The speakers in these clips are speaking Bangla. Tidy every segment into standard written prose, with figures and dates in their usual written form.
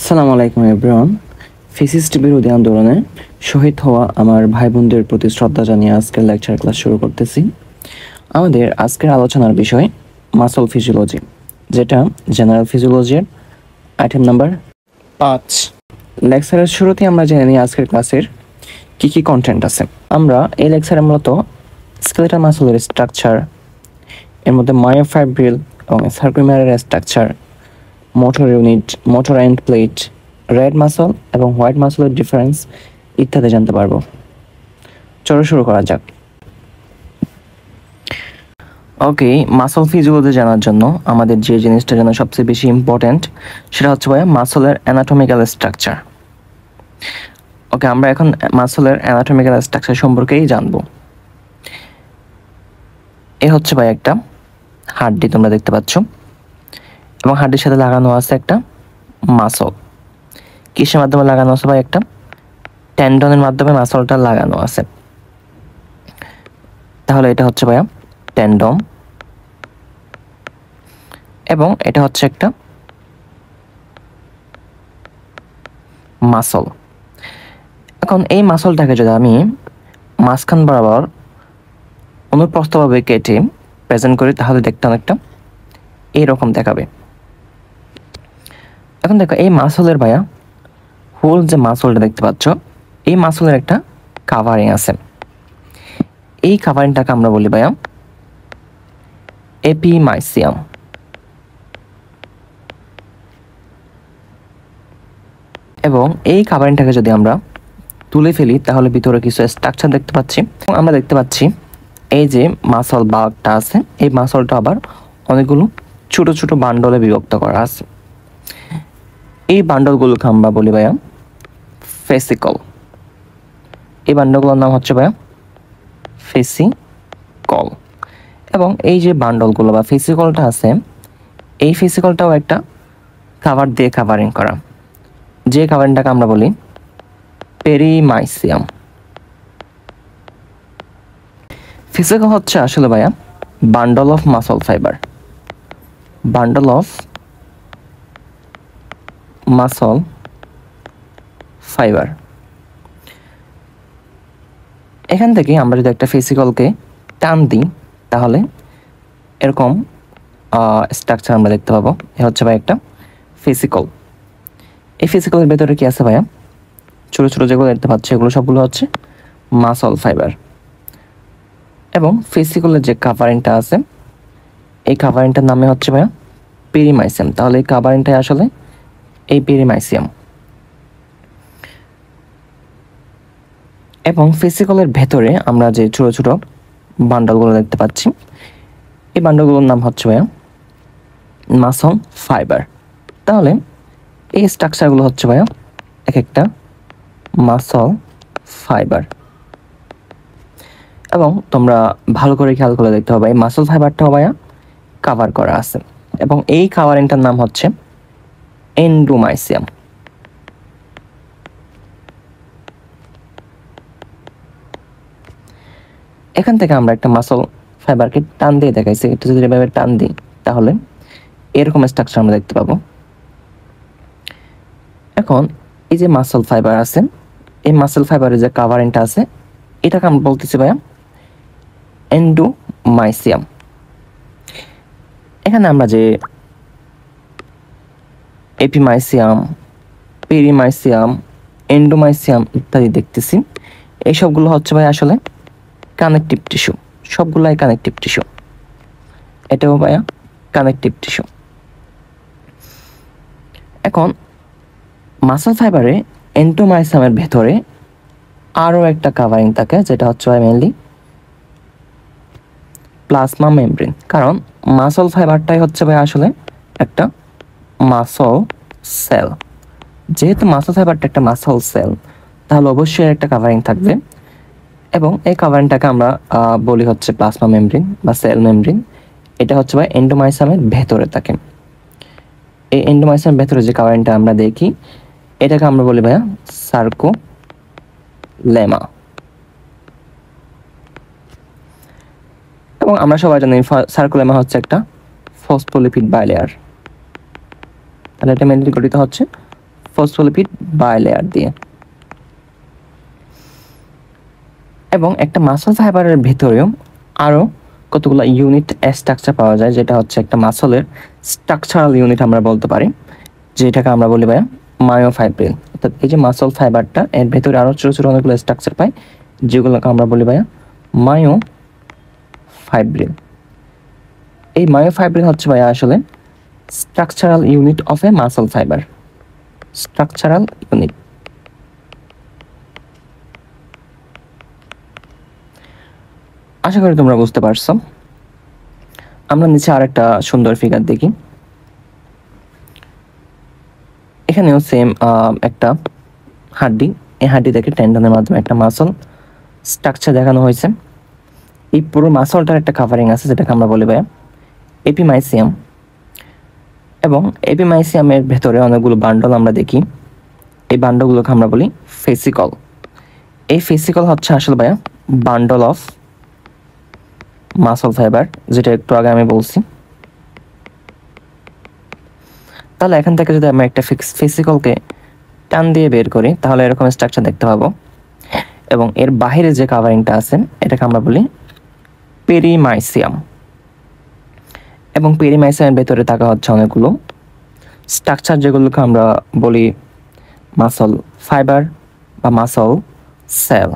আসসালামু আলাইকুম এভরিওয়ান। ফিজিক্স বিরোধী আন্দোলনে শহীদ হওয়া আমার ভাই বোনদের প্রতি শ্রদ্ধা জানিয়ে আজকের লেকচার ক্লাস শুরু করতেছি। আমাদের আজকের আলোচনার বিষয় মাসল ফিজিওলজি, যেটা জেনারেল ফিজিওলজির আইটেম নাম্বার 5। লেকচারের শুরুতে আমরা জেনে নিই আজকের ক্লাসের কি কন্টেন্ট আছে। আমরা এই লেকচারে মূলত স্কেলেটাল মাসলের স্ট্রাকচার, এর মধ্যে মায়োফাইব্রিল এবং circular structure, motor unit, motor end plate, red muscle এবং হোয়াইট মাসলের ডিফারেন্স ইত্যাদি জানতে পারবো। চলো শুরু করা যাক। ওকে, মাসল ফিজিওলজি জানার জন্য আমাদের যে জিনিসটা জানা সবচেয়ে বেশি ইম্পর্ট্যান্ট সেটা হচ্ছে মাসলের অ্যানাটমিক্যাল স্ট্রাকচার। ওকে, আমরা এখন মাসলের অ্যানাটমিক্যাল স্ট্রাকচার সম্পর্কেই জানবো। এ হচ্ছে একটা হাড্ডি তোমরা দেখতে পাচ্ছ, এবং হাড্ডির সাথে লাগানো আছে একটা মাসল। কিসের মাধ্যমে লাগানো আছে একটা টেন্ডনের মাধ্যমে মাসলটা লাগানো আছে। তাহলে এটা হচ্ছে টেন্ডন, এবং এটা হচ্ছে একটা মাসল। এখন এই মাসলটাকে যদি আমি মাঝখান বরাবর অনুপ্রস্থভাবে কেটে প্রেজেন্ট করি তাহলে দেখতে অনেকটা এইরকম দেখাবে। এখন দেখো এই মাসলের হোল যে মাসলটা দেখতে পাচ্ছ, এই মাসলের একটা কাভারিং আছে। এই কাভারিংটাকে আমরা বলি এপিমাইসিয়াম। এবং এই কাভারিংটাকে যদি আমরা তুলে ফেলি তাহলে ভিতরে কিছু স্ট্রাকচার দেখতে পাচ্ছি। আমরা দেখতে পাচ্ছি এই যে মাসল বাল্কটা আছে, এই মাসলটা আবার অনেকগুলো ছোট ছোট বান্ডলে বিভক্ত করা আছে। এই বান্ডলগুলোকে আমরা বলি ফেসিকল। এই বান্ডলগুলোর নাম হচ্ছে ফেসিকল। এবং এই যে বান্ডলগুলো বা ফেসিকলটা আছে, এই ফেসিকলটাও একটা কাভার দিয়ে কাভারিং করা, যে কাভারিংটাকে আমরা বলি পেরিমাইসিয়াম। ফেসিকল হচ্ছে আসলে bundle of muscle fibre, bundle of muscle fibre. এখান থেকে আমরা যদি একটা ফেসিকলকে টান দিই তাহলে এরকম স্ট্রাকচার আমরা দেখতে পাবো। এ হচ্ছে একটা ফেসিকল। এই ফেসিকলের ভেতরে কি আছে ছোট ছোট যেগুলো দেখতে পাচ্ছি এগুলো সবগুলো হচ্ছে মাসল ফাইবার। এবং ফেসিকলের যে কাভারিংটা আছে, এই কাভারিংটার নামে হচ্ছে পেরিমাইসিয়াম। তাহলে এই কাভারিংটাই আসলে এই পেরিমাইসিয়াম। এবং ফেসিকলের ভেতরে আমরা যে ছোট ছোট বান্ডলগুলো দেখতে পাচ্ছি, এই বান্ডলগুলোর নাম হচ্ছে মাসল ফাইবার। তাহলে এই স্ট্রাকচারগুলো হচ্ছে এক একটা মাসল ফাইবার। এবং তোমরা ভালো করে খেয়াল করে দেখতে হবে এই মাসল ফাইবারটাও কাভার করা আছে, এবং এই কাভারিংটার নাম হচ্ছে এন্ডোমাইসিয়াম। এখান থেকে আমরা একটা মাসল ফাইবারকে টান দিয়ে দেখাইছি, এটা যদি এভাবে টান দিই তাহলে এরকম স্ট্রাকচার আমরা দেখতে পাবো। এখন এই যে মাসল ফাইবার আছে, এই মাসল ফাইবারের যে কাভারিংটা আছে এটাকে আমরা বলতেছি এন্ডোমাইসিয়াম। এখানে আমরা যে এপিমাইসিয়াম, পেরিমাইসিয়াম, এন্ডোমাইসিয়াম ইত্যাদি দেখতেছি, এই সবগুলো হচ্ছে আসলে কানেকটিভ টিস্যু। সবগুলাই কানেকটিভ টিস্যু। এটাও কানেকটিভ টিস্যু। এখন মাসল ফাইবারে এন্ডোমাইসিয়ামের ভেতরে আরও একটা কাভারিং থাকে, যেটা হচ্ছে মেইনলি প্লাজমা মেমব্রেন। কারণ মাসল ফাইবারটাই হচ্ছে আসলে একটা মাসল সেল। যেহেতু মাসল ফাইবারটা একটা মাসল সেল, তাহলে অবশ্যই একটা কাভারিং থাকবে। এবং এই কাভারিংটাকে আমরা বলি হচ্ছে প্লাজমা মেমব্রেন বা সেল মেমব্রেন। এটা হচ্ছে এন্ডোমাইসিয়ামের ভেতরে থাকে। এই এন্ডোমাইসিয়ামের ভেতরে যে কাভারিংটা আমরা দেখি এটাকে আমরা বলি সার্কোলেমা। এবং আমরা সবাই জানি সার্কোলেমা হচ্ছে একটা ফসফোলিপিড বাইলেয়ার। তাহলে এটা মেনলি গঠিত হচ্ছে ফসফোলিপিড বায়োলেয়ার দিয়ে। এবং একটা মাসল ফাইবারের ভিতরেও আরও কতগুলো ইউনিট স্ট্রাকচার পাওয়া যায়, যেটা হচ্ছে একটা মাসলের স্ট্রাকচারাল ইউনিট আমরা বলতে পারি, যেটাকে আমরা বলি ভাইয়া মায়োফাইব্রিল। অর্থাৎ এই যে মাসল ফাইবারটা, এর ভেতরে আরও ছোটো ছোটো অনেকগুলো স্ট্রাকচার পাই, যেগুলোকে আমরা বলি ভাইয়া মায়োফাইব্রিল। এই মায়োফাইব্রিল হচ্ছে ভাইয়া আসলে structural unit of a muscle fibre, structural unit. আশা করি তোমরা বুঝতে পারছো। আমরা নিচে আরেকটা সুন্দর ফিগার দেখি। এখানেও সেম একটা হাড্ডি, এই হাড্ডি থেকে টেন্ডনের মাধ্যমে একটা মাসল স্ট্রাকচার দেখানো হয়েছে। এই পুরো মাসলটার একটা কাভারিং আছে, যেটাকে আমরা বলি ভাইয়া এপিমাইসিয়াম। এবং এপিমাইসিয়ামের ভেতরে অনেকগুলো বান্ডল আমরা দেখি, এই বান্ডলগুলোকে আমরা বলি ফেসিকল। এই ফেসিকল হচ্ছে আসলে ভাইয়া বান্ডল অফ মাসল ফাইবার, যেটা একটু আগে আমি বলছি। তাহলে এখান থেকে যদি আমরা একটা ফেসিকলকে টান দিয়ে বের করি, তাহলে এরকম স্ট্রাকচার দেখতে পাবো। এবং এর বাহিরে যে কাভারিংটা আছে, এটাকে আমরা বলি পেরিমাইসিয়াম। এবং পেরিমাইসিয়ামের ভেতরে থাকা হচ্ছে অনেকগুলো স্ট্রাকচার, যেগুলোকে আমরা বলি মাসল ফাইবার বা মাসল সেল।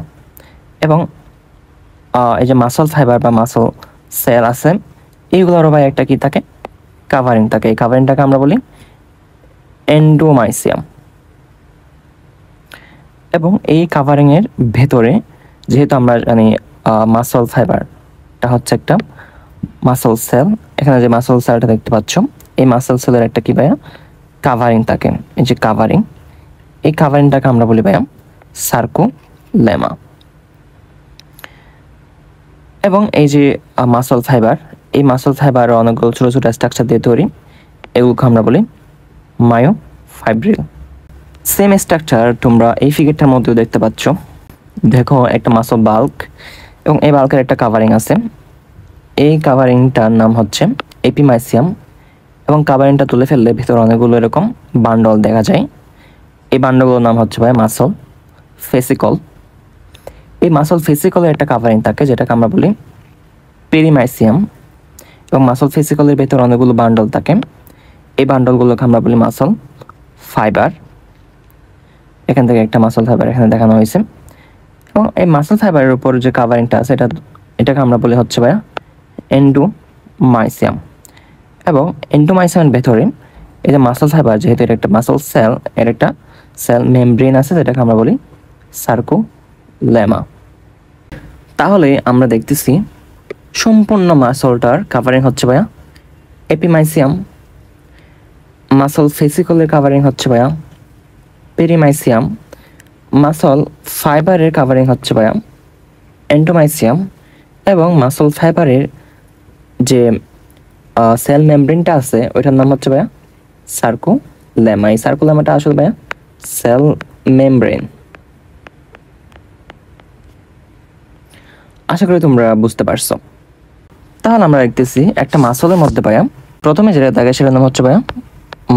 এবং এই যে মাসল ফাইবার বা মাসল সেল আছে, এইগুলোরও ভাই একটা কি থাকে, কাভারিং থাকে। এই কাভারিংটাকে আমরা বলি এন্ডোমাইসিয়াম। এবং এই কাভারিংয়ের ভেতরে, যেহেতু আমরা জানি মাসল ফাইবারটা হচ্ছে একটা মাসল সেল, এখানে যে মাসল সেলটা দেখতে পাচ্ছ, এই মাসল সেলের একটা কি ভাইয়া কাভারিং থাকে। এই যে কাভারিং, এই কাভারিংটাকে আমরা বলি ভাইয়া সার্কোলেমা। এবং এই যে মাসল ফাইবার, এই মাসল ফাইবার অনেকগুলো ছোটো ছোটো স্ট্রাকচার দিয়ে তৈরি, এগুলোকে আমরা বলি মায়োফাইব্রিল। সেম স্ট্রাকচার তোমরা এই ফিগারটার মধ্যেও দেখতে পাচ্ছ। দেখো একটা মাসল বাল্ক, এবং এই বাল্কের একটা কাভারিং আছে। এই কাভারিংটার নাম হচ্ছে এপিমাইসিয়াম। এবং কাভারিংটা তুলে ফেললে ভিতরে অনেকগুলো এরকম বান্ডল দেখা যায়। এই বান্ডলগুলোর নাম হচ্ছে ভাই মাসল ফেসিকল। এই মাসল ফেসিকলের একটা কাভারিং থাকে, যেটাকে আমরা বলি পেরিমাইসিয়াম। এবং মাসল ফেসিকলের ভেতরে অনেকগুলো বান্ডল থাকে, এই বান্ডলগুলোকে আমরা বলি মাসল ফাইবার। এখান থেকে একটা মাসল ফাইবার এখানে দেখানো হয়েছে। এবং এই মাসল ফাইবারের উপর যে কাভারিংটা আছে, এটাকে আমরা বলি হচ্ছে ভাইয়া এন্ডোমাইসিয়াম। এবং এন্ডোমাইসিয়ামের ভেতরে এই যে মাসল ফাইবার, যেহেতু এটা একটা মাসল সেল, এর একটা সেল মেমব্রেন আছে, যেটাকে আমরা বলি সার্কোলেমা। তাহলে আমরা দেখতেছি সম্পূর্ণ মাসলটার কাভারিং হচ্ছে ভাইয়া এপিমাইসিয়াম, মাসল ফেসিকলের কাভারিং হচ্ছে ভাইয়া পেরিমাইসিয়াম, মাসল ফাইবারের কাভারিং হচ্ছে ভাইয়া এন্ডোমাইসিয়াম, এবং মাসল ফাইবারের যে সেল মেমব্রেনটা আছে, ওইটার নাম হচ্ছে ভাইয়া সার্কোলেমা। এই সার্কোলেমাটা আসলে ভাইয়া সেল মেমব্রেন। আশা করি তোমরা বুঝতে পারছো। তাহলে আমরা দেখতেছি একটা মাসলের মধ্যে ভাইয়া প্রথমে যেটা থাকে, সেটার নাম হচ্ছে ভাইয়া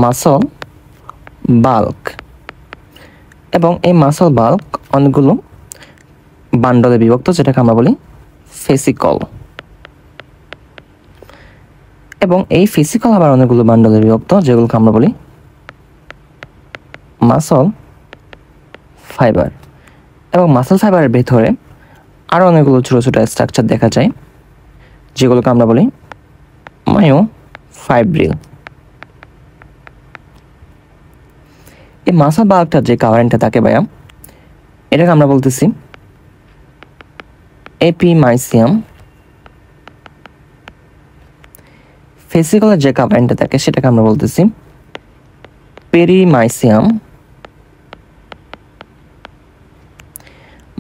মাসল বাল্ক। এবং এই মাসল বাল্ক অনেকগুলো বান্ডলে বিভক্ত, যেটাকে আমরা বলি ফেসিকল। এবং এই ফেসিকল আবার অনেকগুলো বান্ডলে বিভক্ত, যেগুলোকে আমরা বলি মাসল ফাইবার। এবং মাসল ফাইবারের ভেতরে আরও অনেকগুলো ছোটো ছোটো স্ট্রাকচার দেখা যায়, যেগুলোকে আমরা বলি মায়োফাইব্রিল। এই মাসল বাল্কটার যে কাভারিংটা থাকে ভাইয়া, এটাকে আমরা বলতেছি এপিমাইসিয়াম। ফেসিকলের যে কাভারিংটা থাকে, সেটাকে আমরা বলতেছি পেরিমাইসিয়াম।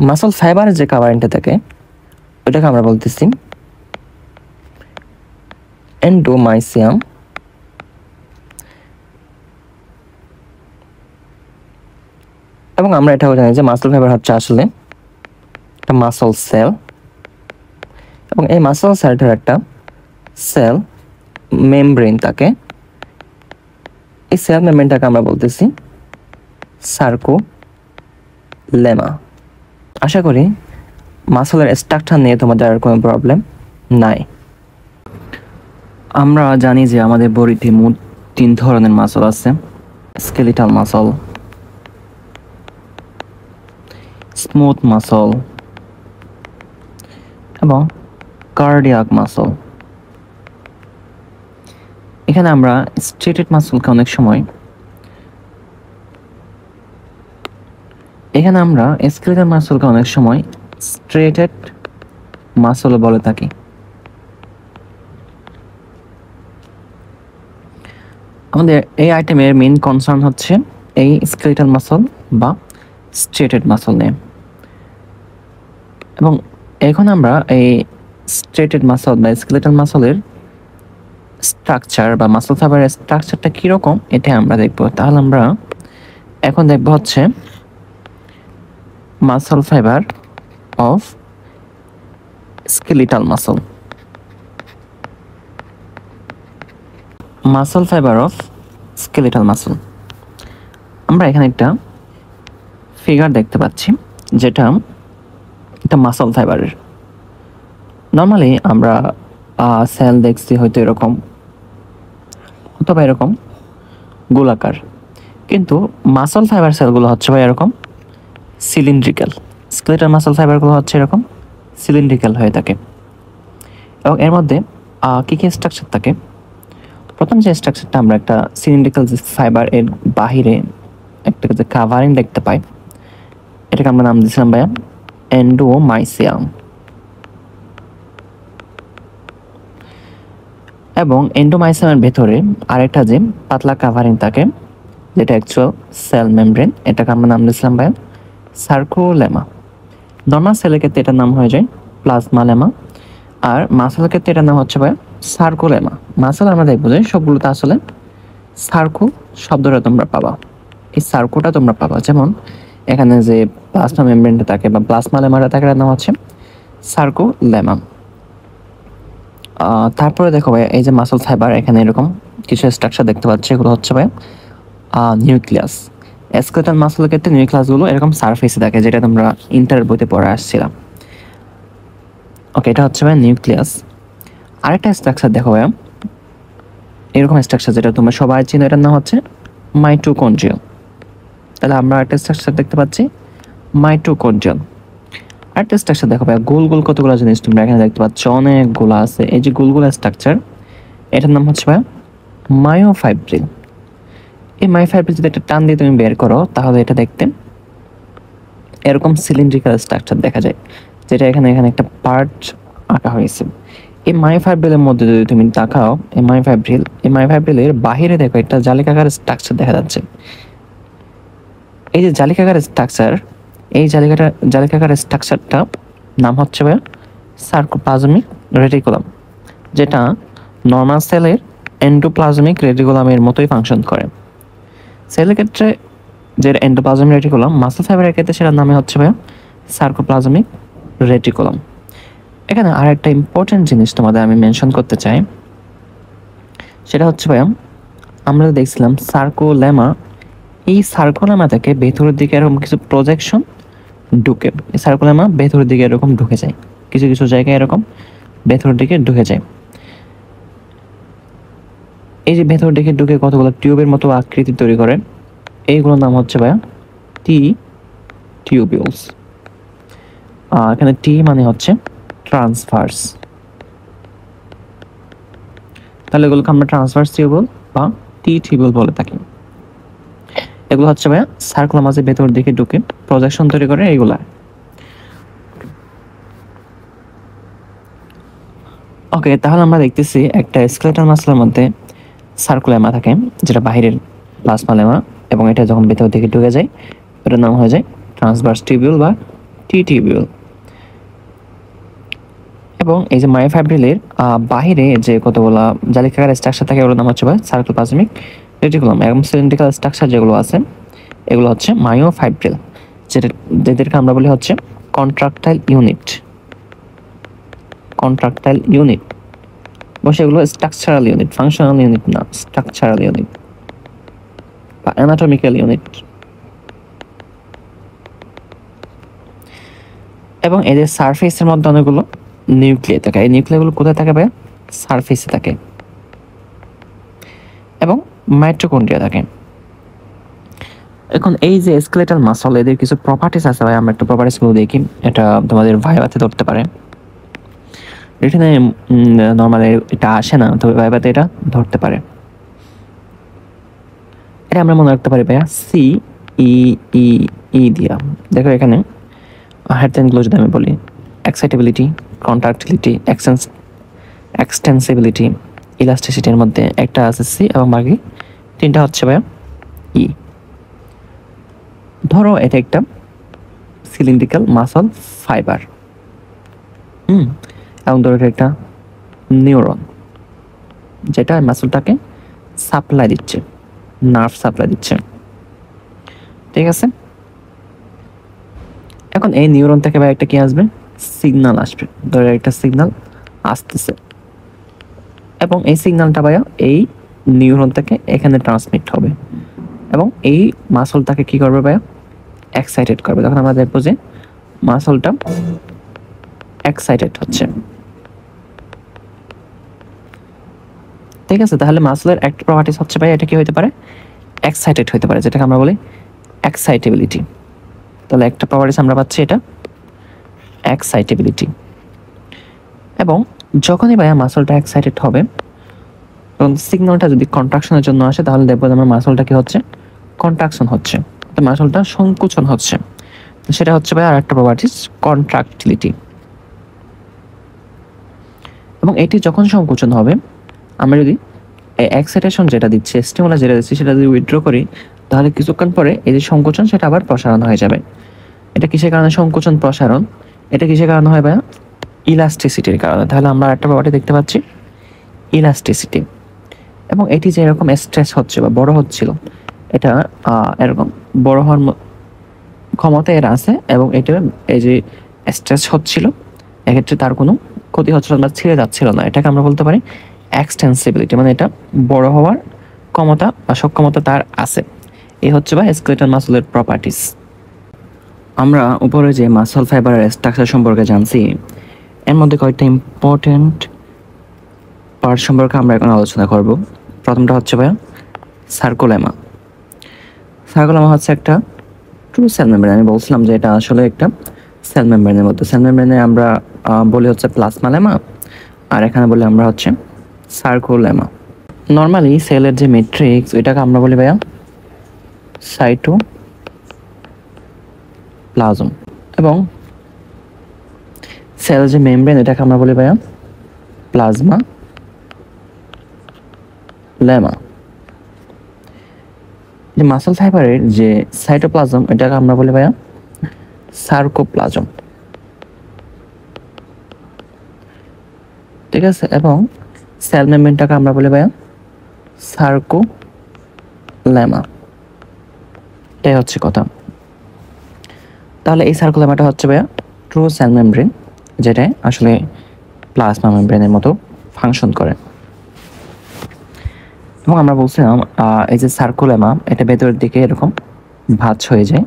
মাসল ফাইবারের যে কাভারিংটা থাকে, ওইটাকে আমরা বলতেছি এন্ডোমাইসিয়াম। এবং আমরা এটাও জানি যে মাসল ফাইবার হচ্ছে আসলে একটা মাসল সেল। এবং এই মাসল সেলটার একটা সেল মেমব্রেন থাকে। এই সেল মেমব্রেনটাকে আমরা বলতেছি সার্কোলেমা। আশা করি মাসলের স্ট্রাকচার নিয়ে তোমাদের আর কোনো প্রবলেম নাই। আমরা জানি যে আমাদের বডিতে মোট 3 ধরনের মাসল আছে: স্কেলিটাল মাসল, স্মুথ মাসল এবং কার্ডিয়াক মাসল। এখানে আমরা স্ট্রেটেড মাসলকে অনেক সময় স্কেলিটাল মাসলকে অনেক সময় স্ট্রেটেড মাসল বলে থাকি। আমাদের এই আইটেমের মেইন কনসার্ন হচ্ছে এই স্কেলিটাল মাসল বা স্ট্রেটেড মাসল নিয়ে। এবং এখন আমরা এই স্ট্রেটেড মাসল বা স্কেলিটাল মাসলের স্ট্রাকচার বা মাসল ফাইবারের স্ট্রাকচারটা কীরকম এটা আমরা দেখব। তাহলে আমরা এখন দেখব হচ্ছে muscle fibre of skeletal muscle. Muscle fibre of skeletal muscle, আমরা এখানে একটা ফিগার দেখতে পাচ্ছি যেটা একটা মাসল ফাইবারের। নর্মালি আমরা সেল দেখছি হয়তো এরকম অথবা এরকম গোলাকার, কিন্তু মাসল ফাইবার সেলগুলো হচ্ছে ভাই এরকম সিলিন্ড্রিক্যাল। স্কেলিটাল মাসল ফাইবারগুলো হচ্ছে এরকম সিলিন্ড্রিক্যাল হয়ে থাকে। এবং এর মধ্যে কী কী স্ট্রাকচার থাকে? প্রথম যে স্ট্রাকচারটা আমরা একটা সিলিন্ড্রিক্যাল যে ফাইবার এর বাহিরে একটা যে কাভারিং দেখতে পাই, এটাকে আমরা নাম দিয়েছিলাম ভাইয়া এন্ডোমাইসিয়াম। এবং এন্ডোমাইসিয়ামের ভেতরে আরেকটা যে পাতলা কাভারিং থাকে যেটা অ্যাকচুয়াল সেল মেমব্রেন, এটাকে আমরা নাম দিয়েছিলাম ভাইয়া সার্কোলেমা। নর্মাল সেলের ক্ষেত্রে এটার নাম হয়ে যায় প্লাজমা লেমা, আর মাসেলের ক্ষেত্রে এটার নাম হচ্ছে ভাইয়া সার্কোলেমা। মাসেল আমরা দেখবো যে সবগুলোতে আসলে সার্কো শব্দটা তোমরা পাবা, এই সার্কোটা তোমরা পাবা। যেমন এখানে যে প্লাজমা মেমব্রেনটা থাকে বা প্লাজমা লেমাটা থাকে এটার নাম হচ্ছে সার্কোলেমা। তারপরে দেখো ভাই এই যে মাসল ফাইবার, এখানে এরকম কিছু স্ট্রাকচার দেখতে পাচ্ছি, এগুলো হচ্ছে ভাই নিউক্লিয়াস। স্কেলেটাল মাসলের ক্ষেত্রে নিউক্লিয়াসগুলো এরকম সারফেসে থাকে, যেটা তোমরা ইন্টার বইতে পড়ে আসছিলাম। ওকে, এটা হচ্ছে ভাই নিউক্লিয়াস। আরেকটা স্ট্রাকচার দেখো ভাই এরকম স্ট্রাকচার যেটা তোমরা সবাই চিনো, এটার নাম হচ্ছে মাইটোকন্ড্রিয়া। তাহলে আমরা একটা স্ট্রাকচার দেখতে পাচ্ছি মাইটোকন্ড্রিয়াল। আরেকটা স্ট্রাকচার দেখো ভাই, গোল গোল কতগুলো জিনিস তোমরা এখানে দেখতে পাচ্ছ, অনেকগুলো আছে। এই যে গোলগুলো স্ট্রাকচার, এটার নাম হচ্ছে ভাই মায়োফাইব্রিল। এই মায়োফাইব্রিল যদি একটা টান দিয়ে তুমি বের করো তাহলে এটা দেখতে এরকম সিলিন্ড্রিক্যাল স্ট্রাকচার দেখা যায়, যেটা এখানে একটা পার্ট আঁকা হয়েছে। এই মায়োফাইব্রিলের মধ্যে যদি তুমি তাকাও, এই মায়োফাইব্রিলের বাহিরে দেখো একটা জালিকাকার স্ট্রাকচার দেখা যাচ্ছে। এই যে জালিকাকার স্ট্রাকচার, এই জালিকাকার স্ট্রাকচারটা নাম হচ্ছে ভাই সার্কোপ্লাজমিক রেটিকুলাম, যেটা নর্মাল সেলের এন্ডোপ্লাজমিক রেটিকুলামের মতোই ফাংশন করে। সেলের ক্ষেত্রে যে এন্ডোপ্লাজমিক রেটিকুলাম, মাসল ফাইবারের ক্ষেত্রে সেটার নামে হচ্ছে ভাই সার্কোপ্লাজমিক রেটিকুলাম। এখানে আর একটা ইম্পর্টেন্ট জিনিস তোমাদের আমি মেনশন করতে চাই, সেটা হচ্ছে ভাই আমরা দেখছিলাম সার্কোলেমা। এই সার্কোলেমা থেকে ভেতরের দিকে এরকম কিছু প্রজেকশন ঢুকে, এই সার্কোলেমা ভেতরের দিকে এরকম ঢুকে যায়, কিছু কিছু জায়গায় এরকম ভেতরের দিকে ঢুকে যায়। এই যে ভেতর দিকে ঢুকে কতগুলো টিউবের মতো আকৃতি তৈরি করে, এইগুলোর নাম হচ্ছে ভাইয়া টি টিউবিউলস। এখানে টি মানে হচ্ছে ট্রান্সভার্স, তাহলে এগুলোকে আমরা ট্রান্সভার্স টিউবিউল বা টি টিউবিউল বলে থাকি। এগুলো হচ্ছে ভাইয়া সার্কোলেমাসের ভেতর দিকে ঢুকে প্রজেকশন তৈরি করে এইগুলা। ওকে, তাহলে আমরা দেখতেছি একটা স্কেলেটাল মাসলের মধ্যে সার্কোলেমা থাকে যেটা বাহিরের প্লাজমা লেমা, এবং এটা যখন ভেতর দিকে ঢুকে যায় এটার নাম হয়ে যায় ট্রান্সভার্স টিউবিউল বা টি টিউবিউল। এবং এই যে মায়োফাইব্রিলের বাহিরে যে কতগুলো জালিকাকার স্ট্রাকচার থাকে ওগুলোর নাম হচ্ছে ভাই সার্কোপ্লাজমিক রেটিকুলাম। এবং সিলিন্ড্রিক্যাল স্ট্রাকচার যেগুলো আছে এগুলো হচ্ছে মায়োফাইব্রিল, যেদেরকে আমরা বলি হচ্ছে কন্ট্রাক্টাইল ইউনিট। বসে এগুলো স্ট্রাকচারাল ইউনিট, ফাংশনাল ইউনিট না, স্ট্রাকচারাল ইউনিট বা অ্যানাটমিক্যাল ইউনিট। এবং এদের সারফেসের মধ্যে অনেকগুলো নিউক্লিয়াস থাকে। এই নিউক্লিয়াসগুলো কোথায় থাকে ভাইয়া? সারফেসে থাকে। এবং মাইটোকন্ড্রিয়া থাকে। এখন এই যে স্কেলেটাল মাসল, এদের কিছু প্রপার্টিস আছে ভাই, আমরা একটু প্রপার্টিসগুলো দেখি। এটা তোমাদের ভাইভাতে ধরতে পারে, এখানে নর্মালি এটা আসে না, তবে ভাইভাতে এটা ধরতে পারে। এটা আমরা মনে রাখতে পারি ভাইয়া সি ই ই ই দিয়া। দেখো এখানে হেডলাইনগুলো যদি আমি বলি, এক্সাইটেবিলিটি, কন্ট্রাক্টিলিটি, এক্সটেন্সিবিলিটি, ইলাস্টিসিটির মধ্যে একটা আছে সি এবং বাকি তিনটা হচ্ছে ভাইয়া ই। ধরো এটা একটা সিলিন্ড্রিক্যাল মাসল ফাইবার, এবং ধরো এটা একটা নিউরন যেটা মাসলটাকে সাপ্লাই দিচ্ছে, নার্ভ সাপ্লাই দিচ্ছে, ঠিক আছে। এখন এই নিউরন থেকে ভাই একটা কি আসবে? সিগন্যাল আসবে। ধরো একটা সিগন্যাল আসতেছে এবং এই সিগন্যালটা ভাইয়া এই নিউরন থেকে এখানে ট্রান্সমিট হবে এবং এই মাসলটাকে কি করবে ভাইয়া? এক্সাইটেড করবে। তখন আমরা দেখবো যে মাসলটা এক্সাইটেড হচ্ছে, ঠিক আছে। তাহলে মাসলের একটা প্রপার্টিস হচ্ছে ভাই এটা কি হতে পারে? এক্সাইটেড হতে পারে, যেটাকে আমরা বলি এক্সাইটেবিলিটি। তাহলে একটা প্রপার্টিস আমরা পাচ্ছি এটা এক্সাইটেবিলিটি। এবং যখনই ভাইয়া মাসলটা এক্সাইটেড হবে, তখন সিগন্যালটা যদি কন্ট্রাকশনের জন্য আসে, তাহলে দেখবো আমার মাসলটা কি হচ্ছে? কন্ট্রাকশন হচ্ছে, মাসলটা সংকুচন হচ্ছে। সেটা হচ্ছে ভাই আর একটা প্রপার্টিস কন্ট্রাক্টিলিটি। এবং এটি যখন সংকুচন হবে, আমরা যদি এক্সাইটেশন যেটা দিচ্ছে, স্টিমুলাস যেটা দিচ্ছি, সেটা যদি উইথড্র করি, তাহলে কিছুক্ষণ পরে এই যে সংকোচন সেটা আবার প্রসারণ হয়ে যাবে। এটা কিসের কারণে সংকোচন প্রসারণ? এটা কিসের কারণে হয় ভাইয়া? ইলাস্টিসিটির কারণে। তাহলে আমরা একটা প্রপার্টি দেখতে পাচ্ছি ইলাস্টিসিটি। এবং এটি যে এরকম স্ট্রেস হচ্ছে বা বড় হচ্ছিল, এটা এরকম বড় হওয়ার ক্ষমতা এর আছে এবং এটা এই যে স্ট্রেস হচ্ছিল, এক্ষেত্রে তার কোনো ক্ষতি হচ্ছিল না, ছিঁড়ে যাচ্ছিল না। এটাকে আমরা বলতে পারি এক্সটেন্সিবিলিটি, মানে এটা বড় হওয়ার ক্ষমতা বা সক্ষমতা তার আছে। এই হচ্ছে বা স্কেলেটাল মাসলের প্রপার্টিস। আমরা উপরে যে মাসল ফাইবারের স্ট্রাকচার সম্পর্কে জানছি, এর মধ্যে কয়েকটা ইম্পর্টেন্ট পার্ট সম্পর্কে আমরা এখন আলোচনা করব। প্রথমটা হচ্ছে ভাইয়া সার্কোলেমা। সার্কোলেমা হচ্ছে একটা ট্রু সেল মেমব্রেন। আমি বলছিলাম যে এটা আসলে একটা সেল মেমব্রেনের মতো। সেল মেমব্রেনে আমরা বলি হচ্ছে প্লাজমা লেমা, আর এখানে বলি আমরা হচ্ছে সার্কোলেমা। নর্মালি সেলের যে ম্যাট্রিক্স, ওইটাকে আমরা বলি ভাইয়া সাইটোপ্লাজম, এবং সেল যে মেমব্রেন, এটাকে আমরা বলি ভাইয়া প্লাজমা লেমা। যে মাসল ফাইবারের যে সাইটোপ্লাজম, এটাকে আমরা বলি ভাইয়া সার্কোপ্লাজম, ঠিক আছে। এবং সেল মেমব্রেনটাকে আমরা বলি ভাইয়া সার্কোলেমা। এটাই হচ্ছে কথা। তাহলে এই সার্কোলেমাটা হচ্ছে ভাইয়া ট্রু সেল মেমব্রেন, যেটা আসলে প্লাজমা মেমব্রেনের মতো ফাংশন করে। এবং আমরা বলছিলাম এই যে সার্কোলেমা, এটা ভেতরের দিকে এরকম ভাঁজ হয়ে যায়,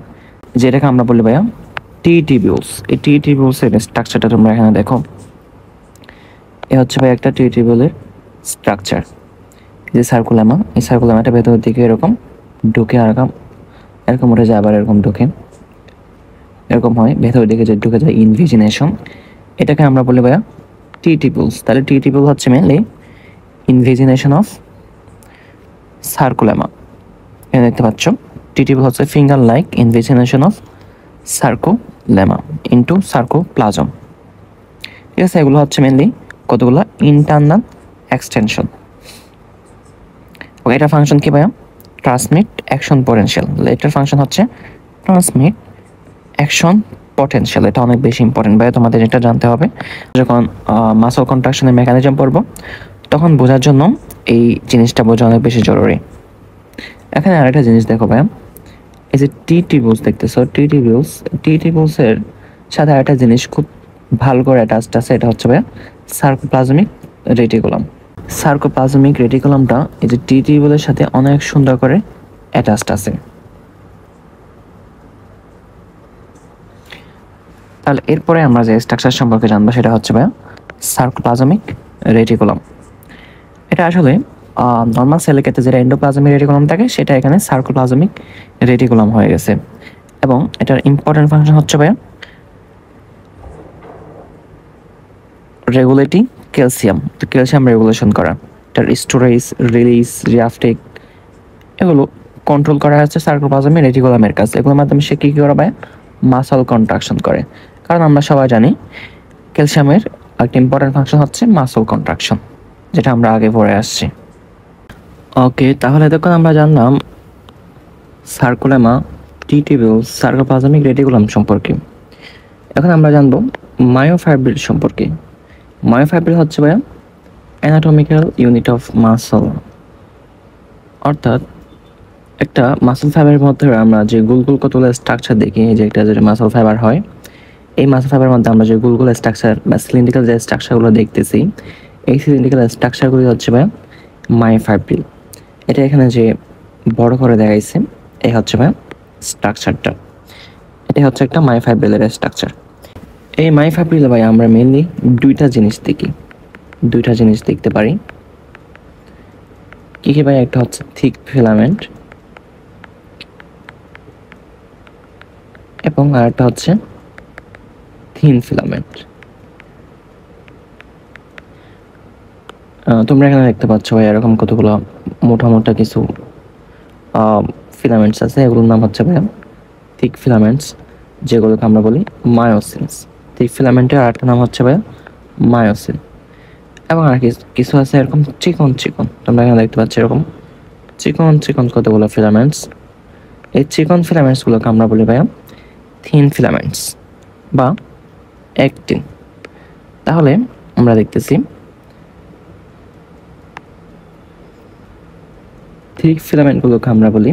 যেটাকে আমরা বলি ভাইয়া টি টিবিউলস। এই টি টিবিউলসের স্ট্রাকচারটা তোমরা এখানে দেখো। এ হচ্ছে ভাই একটা টি টিবিউলের স্ট্রাকচার। এই যে সার্কোলেমা, এই সার্কোলেমাটা ভেতরের দিকে এরকম ঢুকে, এরকম উঠে যায়, আবার এরকম ঢুকে, এরকম হয়, ভেতরের দিকে যে ঢুকে যায় ইনভিজিনেশন। এটাকে আমরা বলি ভাইয়া টি টিবিউলস। তাহলে টি টিবিউল হচ্ছে মেনলি ইনভিজিনেশন অফ সার্কোলেমা। এখানে দেখতে পাচ্ছ টি টিবিউল হচ্ছে finger like invagination of sarcolemma into sarcoplasm, ঠিক আছে। এগুলো হচ্ছে মেনলি কতগুলো ইন্টারনাল এক্সটেনশন। ওকে, এটার ফাংশন কি ভাইয়া? Transmit action potential. এটার ফাংশন হচ্ছে ট্রান্সমিট অ্যাকশন পটেনশিয়াল। এটা অনেক বেশি ইম্পর্টেন্ট ভাইয়া, তোমাদের এটা জানতে হবে। যখন মাসল কন্ট্রাকশনের মেকানিজম পড়বো, তখন বোঝার জন্য এই জিনিসটা বোঝা অনেক বেশি জরুরি। এখানে আরেকটা জিনিস দেখো ভাইয়া, এই যে টি টিবিউলস দেখতেছো, টি টিবিউলসের সাথে আরেকটা জিনিস খুব ভালো করে অ্যাটাচড আছে, এটা হচ্ছে ভাইয়া সার্কোপ্লাজমিক রেটিকুলাম। সার্কোপ্লাজমিক রেটিকুলামটা এই যে টি টিবিউলের সাথে অনেক সুন্দর করে অ্যাটাচড আছে। তাহলে এরপরে আমরা যে স্ট্রাকচার সম্পর্কে জানবো সেটা হচ্ছে ভাইয়া সার্কোপ্লাজমিক রেটিকুলাম। এটা আসলে নর্মাল সেলের ক্ষেত্রে যেটা এন্ডোপ্লাজমিক রেটিকুলাম থাকে সেটা এখানে সার্কোপ্লাজমিক রেটিকুলাম হয়ে গেছে। এবং এটার ইম্পর্টেন্ট ফাংশন হচ্ছে ভাইয়া রেগুলেটিং ক্যালসিয়াম, তো ক্যালসিয়াম রেগুলেশন করা, এটার স্টোরেজ, রিলিজ, রিআপটেক এগুলো কন্ট্রোল করা হচ্ছে সার্কোপ্লাজমিক রেটিকুলামের কাছে। এগুলোর মাধ্যমে সে কী করা ভাইয়া মাসল কন্ট্রাকশন করে, কারণ আমরা সবাই জানি ক্যালসিয়ামের একটা ইম্পর্টেন্ট ফাংশন হচ্ছে মাসল কন্ট্রাকশন, যেটা আমরা আগে পড়ে আসছি। ওকে, তাহলে দেখুন আমরা জানলাম সার্কুলেমা, টিটিবিউল, সার্কোপ্লাজমিক রেটিকুলাম সম্পর্কে। এখন আমরা জানবো মায়োফাইব্রিল সম্পর্কে। মায়োফাইব্রিল হচ্ছে ভাইয়া অ্যানাটমিক্যাল ইউনিট অফ মাসল, অর্থাৎ একটা মাসল ফাইবারের মধ্যে আমরা যে গোল গোল কতগুলো স্ট্রাকচার দেখি, যে একটা যে মাসল ফাইবার হয়, এই মাসল ফাইবারের মধ্যে আমরা যে গোল গোল স্ট্রাকচার বা সিলিন্ড্রিক্যাল যে স্ট্রাকচারগুলো দেখতেছি, এই সিলিন্ড্রিক্যাল স্ট্রাকচারগুলি হচ্ছে ভাইয়া মায়োফাইব্রিল। এটা এখানে যে বড় করে দেখাইছে এই হচ্ছে ভাইয়া স্ট্রাকচারটা, এটা হচ্ছে একটা মায়োফাইব্রিলের স্ট্রাকচার। এই মায়োফাইব্রিলে ভাই আমরা মেনলি দুইটা জিনিস দেখতে পারি। কি কি ভাই? একটা হচ্ছে থিক ফিলামেন্ট এবং আরেকটা হচ্ছে থিন ফিলামেন্ট। তোমরা এখানে দেখতে পাচ্ছ ভাই এরকম কতগুলো মোটা মোটা কিছু ফিলামেন্টস আছে, এগুলোর নাম হচ্ছে ভাই থিক ফিলামেন্টস, যেগুলোকে আমরা বলি মায়োসিনস। থিক ফিলামেন্টের আরেকটা নাম হচ্ছে ভাই মায়োসিন। এবং আর কিছু আছে এরকম চিকন চিকন, তোমরা এখানে দেখতে পাচ্ছ এরকম চিকন চিকন কতগুলো ফিলামেন্টস। এই চিকন ফিলামেন্টসগুলোকে আমরা বলি ভাইয়া থিন ফিলামেন্টস বা অ্যাক্টিন। তাহলে আমরা দেখতেছি থিক ফিলামেন্টগুলোকে আমরা বলি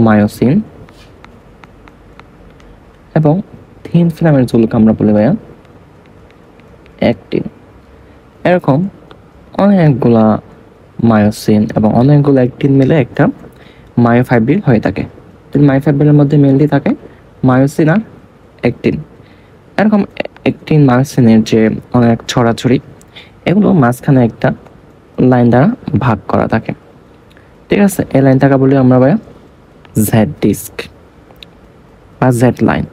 মায়োসিন এবং থিন ফিলামেন্টসগুলোকে আমরা বলি ভাইয়া অ্যাক্টিন। এরকম অনেকগুলা মায়োসিন এবং অনেকগুলো অ্যাক্টিন মিলে একটা মায়োফাইব্রিল হয়ে থাকে। মায়োফাইব্রিলের মধ্যে মেনলি থাকে মায়োসিন আর অ্যাক্টিন। এরকম অ্যাক্টিন মায়োসিনের যে অনেক ছড়াছড়ি, এগুলো মাঝখানে একটা লাইন দ্বারা ভাগ করা থাকে। ঠিক আছে, এই লাইনটাকে বলি আমরা ভাইয়া জেড ডিস্ক বা জেড লাইন।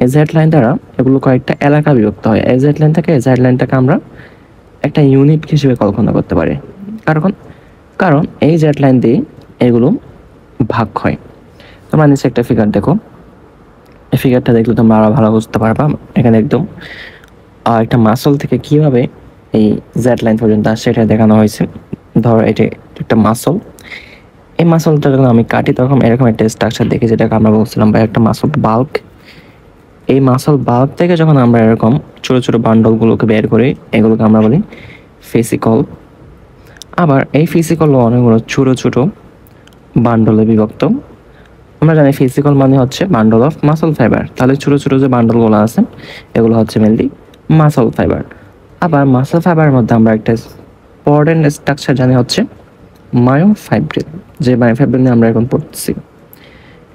এই জেড লাইন দ্বারা এগুলো কয়েকটা এলাকা বিভক্ত হয়। এই জেড লাইন থেকে এই জেড লাইনটাকে আমরা একটা ইউনিট হিসেবে কল্পনা করতে পারি, কারণ এই জেড লাইন দিয়ে এগুলো ভাগ হয়। তোমরা নিচে একটা ফিগার দেখো, এই ফিগারটা দেখলে তোমরা আরো ভালো বুঝতে পারবা। এখানে একদম একটা মাসল থেকে কিভাবে এই জেড লাইন পর্যন্ত আসছে এটা দেখানো হয়েছে। ধরো এটা একটা মাসল, এই মাসলটা যখন আমি কাটি তখন এরকম একটা স্ট্রাকচার দেখি, যেটাকে আমরা বলছিলাম বা একটা মাসল বাল্ক। এই মাসল বাল্ক থেকে যখন আমরা এরকম ছোট ছোট বান্ডলগুলোকে বের করি, এগুলোকে আমরা বলি ফেসিকল। আবার এই ফেসিকলও অনেকগুলো ছোট ছোট বান্ডলে বিভক্ত। আমরা জানি ফেসিকল মানে হচ্ছে বান্ডল অফ মাসল ফাইবার, তাহলে ছোট ছোট যে বান্ডলগুলো আছে এগুলো হচ্ছে মেনলি মাসল ফাইবার। আবার মাসল ফাইবারের মধ্যে আমরা একটা ইম্পর্টেন্ট স্ট্রাকচার জানি হচ্ছে মায়োফাইব্রিল, যে মায়োফাইব্রিল নিয়ে আমরা এখন পড়তেছি।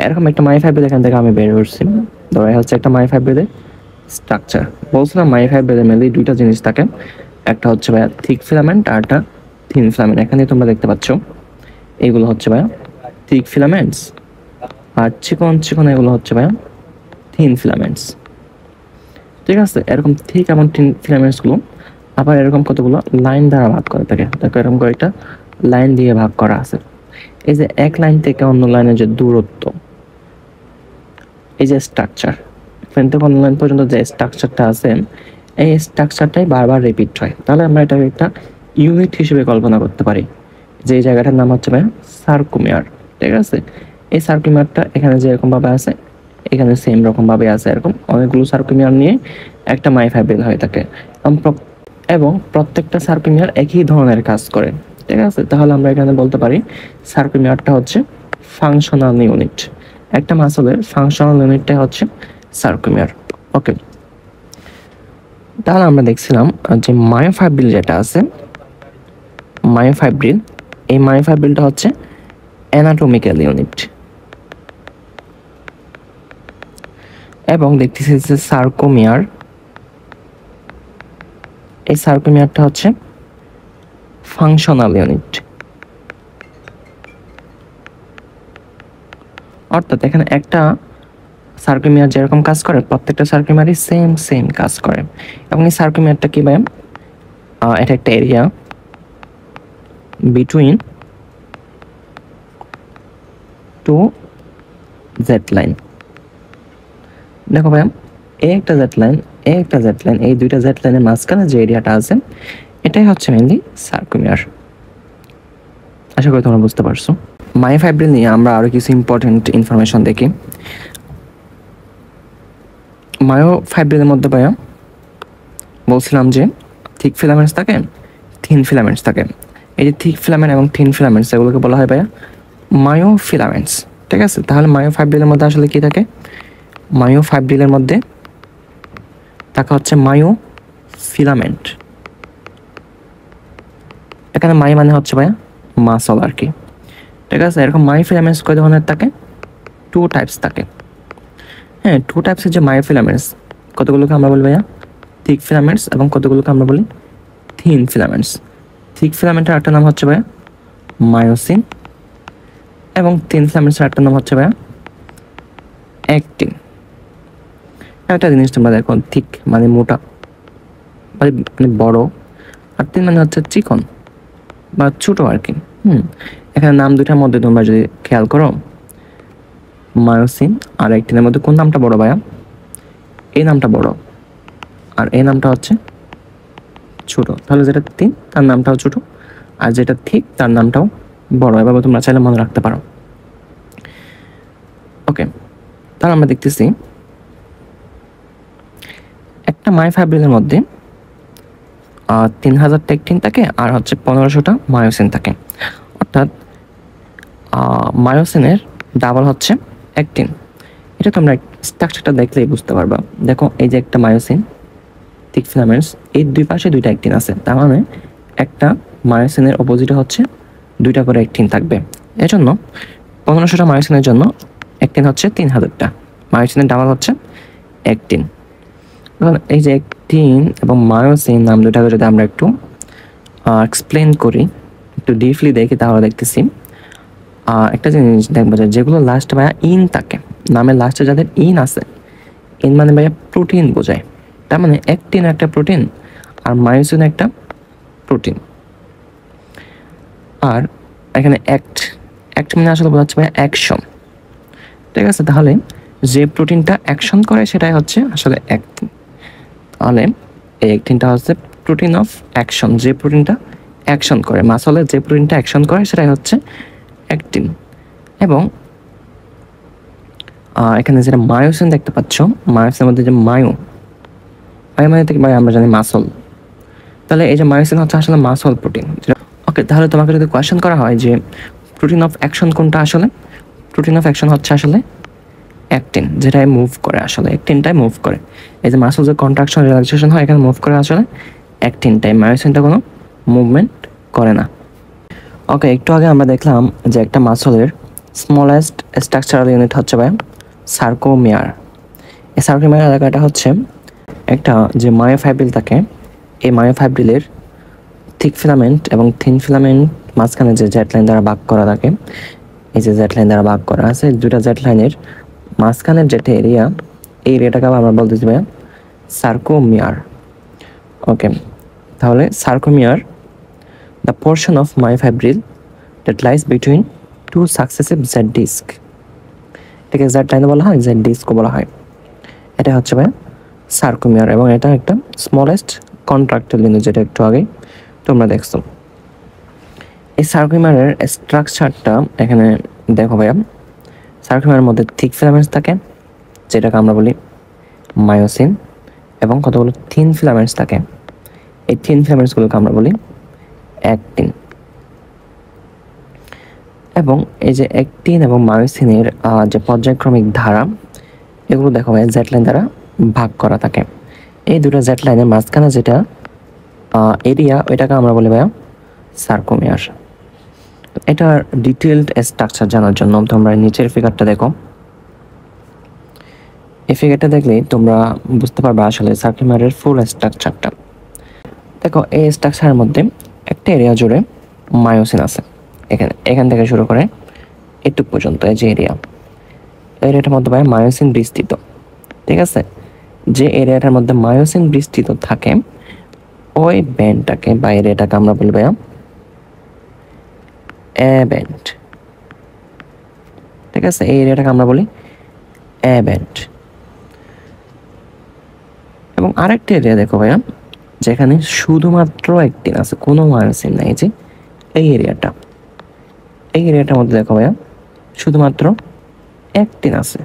এরকম একটা মায়োফাইব্রিল এখান থেকে আমি বের করছি, ধরা হচ্ছে একটা মায়োফাইব্রিলের স্ট্রাকচার। বলছিলাম মায়োফাইব্রিলে মেনলি দুইটা জিনিস থাকে, একটা হচ্ছে ভাইয়া থিক ফিলামেন্ট আর একটা থিন ফিলামেন্ট। এখানে তোমরা দেখতে পাচ্ছ এইগুলো হচ্ছে ভাইয়া থিক ফিলামেন্টস, আর চিকন চিকন এগুলো হচ্ছে ভাইয়া থিন ফিলামেন্টস। ঠিক আছে, এরকম থিক এবং থিন ফিলামেন্টসগুলো আবার এরকম কতগুলো লাইন দ্বারা ভাগ করা থাকে। দেখো এরকম কয়েকটা লাইন দিয়ে ভাগ করা আছে। এই যে এক লাইন থেকে অন্য লাইনের যে দূরত্ব, এই যে স্ট্রাকচার, এখান থেকে অন্য লাইন পর্যন্ত যে স্ট্রাকচারটা আছে, এই স্ট্রাকচারটাই বারবার রিপিট হয়। তাহলে আমরা এটাকে একটা ইউনিট হিসেবে কল্পনা করতে পারি, যে এই জায়গাটার নাম হচ্ছে ভাই সার্কুমিয়ার। ঠিক আছে, এই সার্কুমিয়ারটা এখানে যেরকম ভাবে আছে এখানে সেম রকম ভাবে আছে, এরকম অনেকগুলো সার্কুমিয়ার নিয়ে একটা মায়োফাইব্রিল হয়ে থাকে এবং প্রত্যেকটা সার্কুমিয়ার একই ধরনের কাজ করে। ঠিক আছে, তাহলে আমরা এখানে বলতে পারি সার্কুমিয়ারটা হচ্ছে ফাংশনাল ইউনিট। একটা মাসলের ফাংশনাল ইউনিটটা হচ্ছে সার্কুমিয়ার। ওকে, তাহলে আমরা দেখছিলাম যে মায়োফাইব্রিল যেটা আছে, মায়োফাইব্রিল, এই মায়োফাইব্রিলটা হচ্ছে অ্যানাটমিক্যাল ইউনিট। এবং দেখতেছি যে সার্কোমিয়ার, এই সার্কোমিয়ারটা হচ্ছে ফাংশনাল ইউনিট, অর্থাৎ এখানে একটা সার্কোমিয়ার যেরকম কাজ করে প্রত্যেকটা সার্কোমিয়ারই সেম সেম কাজ করে। এবং এই সার্কোমিয়ারটা কি ভাই, এটা একটা area between two Z line. দেখো ভাই, এই একটা জেড লাইন, এই একটা জেড লাইন, এই দুইটা জেড লাইনের মাঝখানে যে এরিয়াটা আছে এটাই হচ্ছে মেইনলি সার্কোমিয়ার। আশা করি তোমরা বুঝতে পারছো। মায়োফাইব্রিল নিয়ে আমরা আরও কিছু ইম্পর্টেন্ট ইনফরমেশন দেখি। মায়োফাইব্রিলের মধ্যে ভাইয়া বলছিলাম যে থিক ফিলামেন্টস থাকে, থিন ফিলামেন্টস থাকে। এই যে থিক ফিলামেন্ট এবং থিন ফিলামেন্টস এগুলোকে বলা হয় ভাইয়া মায়োফিলামেন্টস, ঠিক আছে। তাহলে মায়োফাইব্রিলের মধ্যে আসলে কি থাকে? মায়োফাইব্রিলের মধ্যে থাকে হচ্ছে মায়োফিলামেন্ট। এখানে মাই মানে হচ্ছে ভাইয়া মাসল আর কি, ঠিক আছে। এরকম মায়োফিলামেন্টস কয় ধরনের থাকে? 2 টাইপস থাকে। হ্যাঁ, 2 টাইপসের যে মায়োফিলামেন্টস, কতগুলোকে আমরা বলি ভাইয়া থিক ফিলামেন্টস এবং কতগুলোকে আমরা বলি থিন ফিলামেন্টস। থিক ফিলামেন্টের একটা নাম হচ্ছে ভাইয়া মায়োসিন এবং থিন ফিলামেন্টসের একটা নাম হচ্ছে ভাইয়া অ্যাক্টিন। একটা জিনিস তোমরা দেখো, থিক মানে মোটা মানে বড়, আর থিন মানে হচ্ছে চিকন বা ছোটো আর কি। এখানে নাম দুটার মধ্যে তোমরা যদি খেয়াল করো, মায়োসিন আর অ্যাক্টিনের মধ্যে কোন নামটা বড় ভাইয়া? এই নামটা বড় আর এই নামটা হচ্ছে ছোট। তাহলে যেটা থিন তার নামটাও ছোট, আর যেটা থিক তার নামটাও বড়। এভাবে তোমরা চাইলে মনে রাখতে পারো। ওকে, তাহলে আমরা দেখতেছি একটা মায়োফাইব্রিলের মধ্যে 3000টা অ্যাক্টিন থাকে আর হচ্ছে 1500টা মায়োসিন থাকে। অর্থাৎ মায়োসিনের ডাবল হচ্ছে অ্যাক্টিন। এটা তোমরা স্ট্রাকচারটা দেখলেই বুঝতে পারবা। দেখো, এই যে একটা মায়োসিন, থিক ফিলামেন্টস, এই দুই পাশে দুইটা অ্যাক্টিন আছে। তার মানে একটা মায়োসিনের অপোজিটে হচ্ছে দুইটা করে অ্যাক্টিন থাকবে। এজন্য 1500টা মায়োসিনের জন্য অ্যাক্টিন হচ্ছে 3000টা, মায়োসিনের ডাবল হচ্ছে অ্যাক্টিন। এই যে অ্যাক্টিন এবং মায়োসিন নাম দুটাকে যদি আমরা একটু এক্সপ্লেন করি, একটু ডিপলি দেখি, তাহলে দেখতেছি একটা জিনিস দেখবো যে যেগুলো লাস্টে ভাইয়া ইন থাকে, নামের লাস্টে যাদের ইন আছে, ইন মানে ভাইয়া প্রোটিন বোঝায়। তার মানে অ্যাক্টিন একটা প্রোটিন আর মায়োসিন একটা প্রোটিন। আর এখানে অ্যাক্ট মানে আসলে বোঝাচ্ছে ভাইয়া অ্যাকশন, ঠিক আছে। তাহলে যে প্রোটিনটা অ্যাকশন করে সেটাই হচ্ছে আসলে অ্যাক্টিন। তাহলে এই অ্যাক্টিনটা হচ্ছে প্রোটিন অফ অ্যাকশন, যে প্রোটিনটা অ্যাকশন করে, মাসলে যে প্রোটিনটা অ্যাকশন করে সেটাই হচ্ছে অ্যাক্টিন। এবং এখানে যেটা মায়োসিন দেখতে পাচ্ছ, মায়োসিনের মধ্যে যে মায়ো মানে থেকে আমরা জানি মাসল। তাহলে এই যে মায়োসিন হচ্ছে আসলে মাসল প্রোটিন। ওকে, তাহলে তোমাকে যদি কোয়েশ্চেন করা হয় যে প্রোটিন অফ অ্যাকশন কোনটা, আসলে প্রোটিন অফ অ্যাকশন হচ্ছে আসলে অ্যাক্টিন, যেটাই মুভ করে, আসলে অ্যাক্টিনটাই মুভ করে। এই যে মাসল যে কন্ট্রাকশন রিল্যাক্সেশন হয়, এখানে মুভ করে আসলে অ্যাক্টিনটাই, মায়োসিনটা কোনো মুভমেন্ট করে না। ওকে, একটু আগে আমরা দেখলাম যে একটা মাসলের স্মলেস্ট স্ট্রাকচারাল ইউনিট হচ্ছে ভাই সার্কোমিয়ার। এই সার্কোমিয়ার এলাকাটা হচ্ছে একটা যে মায়োফাইব্রিল থাকে, এই মায়োফাইব্রিলের থিক ফিলামেন্ট এবং থিন ফিলামেন্ট মাঝখানে যে জেট লাইন দ্বারা ভাগ করা থাকে, এই যে জেট লাইন দ্বারা ভাগ করা আছে, দুটা জেট লাইনের মাঝখানের যেটা এরিয়া, এই এরিয়াটাকে আমরা বলতেছি ভাইয়া সার্কোমিয়ার। ওকে, তাহলে সার্কোমিয়ার the portion of myofibril that lies between two successive Z disc, এটাকে Z লাইন বলা হয়, Z ডিস্ক বলা হয়। এটা হচ্ছে ভাই সার্কোমিয়ার এবং এটা একটা স্মলেস্ট কন্ট্রাক্টাইল ইউনিট, যেটা একটু আগে তোমরা দেখছো। এই সার্কোমিয়ারের স্ট্রাকচারটা এখানে দেখো ভাইয়া, সার্কোমিয়ারের মধ্যে থিক ফিলামেন্টস থাকে যেটাকে আমরা বলি মায়োসিন, এবং কতগুলো থিন ফিলামেন্টস থাকে, এই থিন ফিলামেন্টসগুলোকে আমরা বলি অ্যাক্টিন। এবং এই যে অ্যাক্টিন এবং মায়োসিনের যে পর্যায়ক্রমিক ধারা, এগুলো দেখো ভাই জেট লাইন দ্বারা ভাগ করা থাকে। এই দুটো জেট লাইনের মাঝখানে যেটা এরিয়া, ওইটাকে আমরা বলি ভাইয়া সার্কোমিয়ার। এটার ডিটেলড স্ট্রাকচার জানার জন্য তোমরা নিচের ফিগারটা দেখো। এই ফিগারটা দেখলেই তোমরা বুঝতে পারবে আসলে সার্কুলারের ফুল স্ট্রাকচারটা। দেখো এই স্ট্রাকচারের মধ্যে একটা এরিয়া জুড়ে মায়োসিন আছে, এখান থেকে শুরু করে এটুক পর্যন্ত এই যে এরিয়াটার মধ্যে ভাই মায়োসিন বিস্তৃত। ঠিক আছে, যে এরিয়াটার মধ্যে মায়োসিন বিস্তৃত থাকে ওই ব্যান্ডটাকে বা এরিয়াটাকে আমরা বলি ভাইয়া এ ব্যান্ড। ঠিক আছে, এই এরিয়াটাকে আমরা বলি এ ব্যান্ড। এবং আরেকটা এরিয়া দেখো ভাইয়া যেখানে শুধুমাত্র একটিন আছে, কোনো মায়োসিন নাই, যে এই এরিয়াটা, এই এরিয়াটার মধ্যে দেখো ভাইয়া শুধুমাত্র একটিন আছে,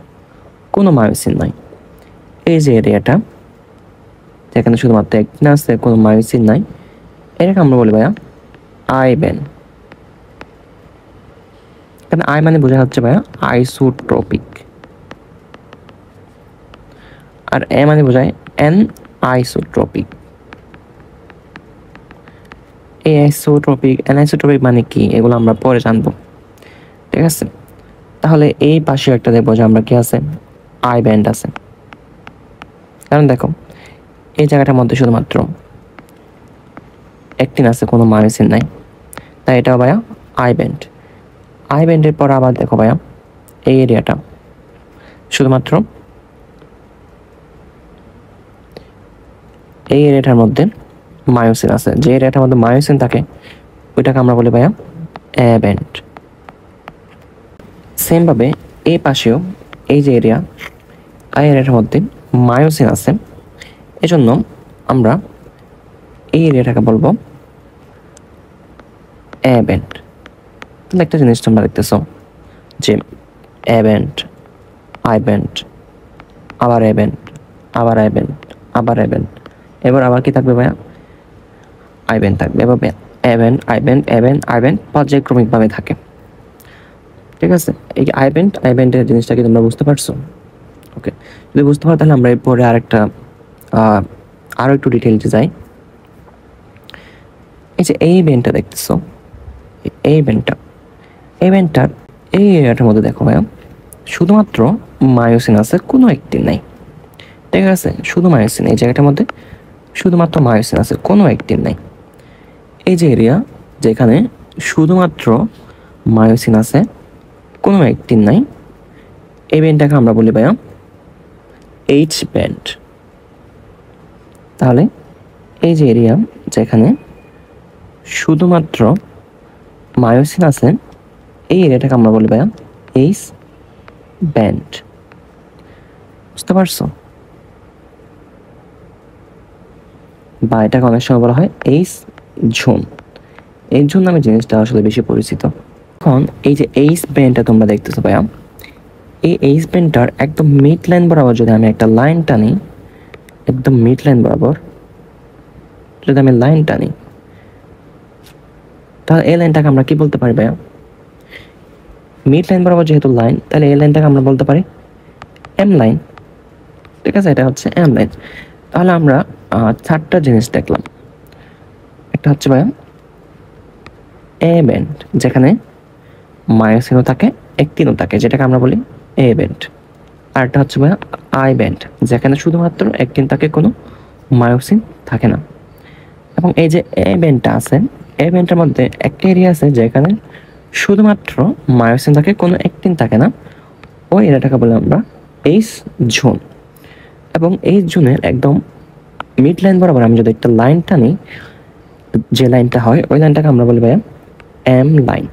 কোনো মায়োসিন নাই। এই যে এরিয়াটা যেখানে শুধুমাত্র একটিন আছে, কোনো মায়োসিন নাই, এটাকে আমরা বলি ভাইয়া আই ব্যান্ড। এখানে আই মানে বোঝা যাচ্ছে ভাইয়া আইসোট্রপিক, আর এ মানে বোঝায় এন আইসোট্রপিক। এই আইসোট্রপিক অ্যানাইসোট্রপিক মানে কি এগুলো আমরা পরে জানবো। ঠিক আছে, তাহলে এই পাশে একটা দেখবো যে আমরা কি আছে আই ব্যান্ড আছে, কারণ দেখো এই জায়গাটার মধ্যে শুধুমাত্র একটিন আছে, কোনো মায়োসিন নাই, তাই এটা ভাইয়া আই ব্যান্ড। আই ব্যান্ডের পর আবার দেখো ভাইয়া এই এরিয়াটা শুধুমাত্র এই এরিয়াটার মধ্যে মায়োসিন আছে, যে এরিয়াটার মধ্যে মায়োসিন থাকে ওইটাকে আমরা বলি ভাইয়া এ ব্যান্ড। সেমভাবে এই পাশেও এই যে এরিয়া, এই এরিয়াটার মধ্যে মায়োসিন আছে, এজন্য আমরা এই এরিয়াটাকে বলবো এ ব্যান্ড। তাহলে একটা জিনিস তোমরা দেখতেছো যে এ ব্যান্ড, আই ব্যান্ড, আবার এ ব্যান্ড, আবার আই ব্যান্ড, আবার এ ব্যান্ড, এবার আবার কি থাকবে ভাইয়া আই ব্যান্ড থাকবে। এবার A band, I band, A band, I band পর্যায়ক্রমিকভাবে থাকে। ঠিক আছে, এই আই ব্যান্ডের জিনিসটা কি তোমরা বুঝতে পারছো? ওকে, যদি বুঝতে পারো তাহলে আমরা এরপরে আরো একটু ডিটেইলসে যাই। এই যে এই ব্যান্ডটা দেখতেছো, এই ব্যান্ডটার এই এরিয়াটার মধ্যে দেখো ভাইয়া শুধুমাত্র মায়োসিন আছে, কোনো একটিন নাই। ঠিক আছে, শুধু মায়োসিন, এই জায়গাটার মধ্যে শুধুমাত্র মায়োসিন আছে, কোনো একটিন নাই। এই যে এরিয়া যেখানে শুধুমাত্র মায়োসিন আছে, কোনো একটিন নাই, এই ব্যান্ডটাকে আমরা বলি ভাইয়া এইচ ব্যান্ড। তাহলে এই যে এরিয়া যেখানে শুধুমাত্র মায়োসিন আছে, এই এরিয়াটাকে আমরা বলি ভাইয়া এইচ ব্যান্ড। বুঝতে পারছো? বা এটাকে অনেক সময় বলা হয় এইচ জোন। এই জন্য আমি জিনিসটা আসলে বেশি পরিচিত। এখন এই যে এইচ ব্যান্ডটা তোমরা দেখতেছো ভাইয়া, এই এইচ ব্যান্ডটার একদম মিড লাইন বরাবর যদি আমি একটা লাইন টানি, একদম মিড লাইন বরাবর যদি আমি লাইন টানি, তাহলে এই লাইনটাকে আমরা কি বলতে পারি ভাইয়া? মিড লাইন বরাবর যেহেতু লাইন, তাহলে এই লাইনটাকে আমরা বলতে পারি এম লাইন। ঠিক আছে, এটা হচ্ছে এম লাইন। তাহলে আমরা চারটা জিনিস দেখলাম। একটা হচ্ছে ভাইয়া এ ব্যান্ড, যেখানে মায়োসিনও থাকে, একটিনও থাকে, যেটাকে আমরা বলি এ ব্যান্ড। আরেকটা হচ্ছে ভাইয়া আই ব্যান্ড, যেখানে শুধুমাত্র একটিন থাকে, কোনো মায়োসিন থাকে না। এবং এই যে এ ব্যান্ডটা আছে, এ ব্যান্ডের মধ্যে একটা এরিয়া আছে যেখানে শুধুমাত্র মায়োসিন থাকে, কোনো একটিন থাকে না, ওই এরিয়াটাকে বলে আমরা এইচ জোন। এবং এই জোনের একদম মিড লাইন বরাবর আমি যদি একটা লাইন টানি, যে লাইনটা হয় ওই লাইনটাকে আমরা বলি ভাইয়া এম লাইন।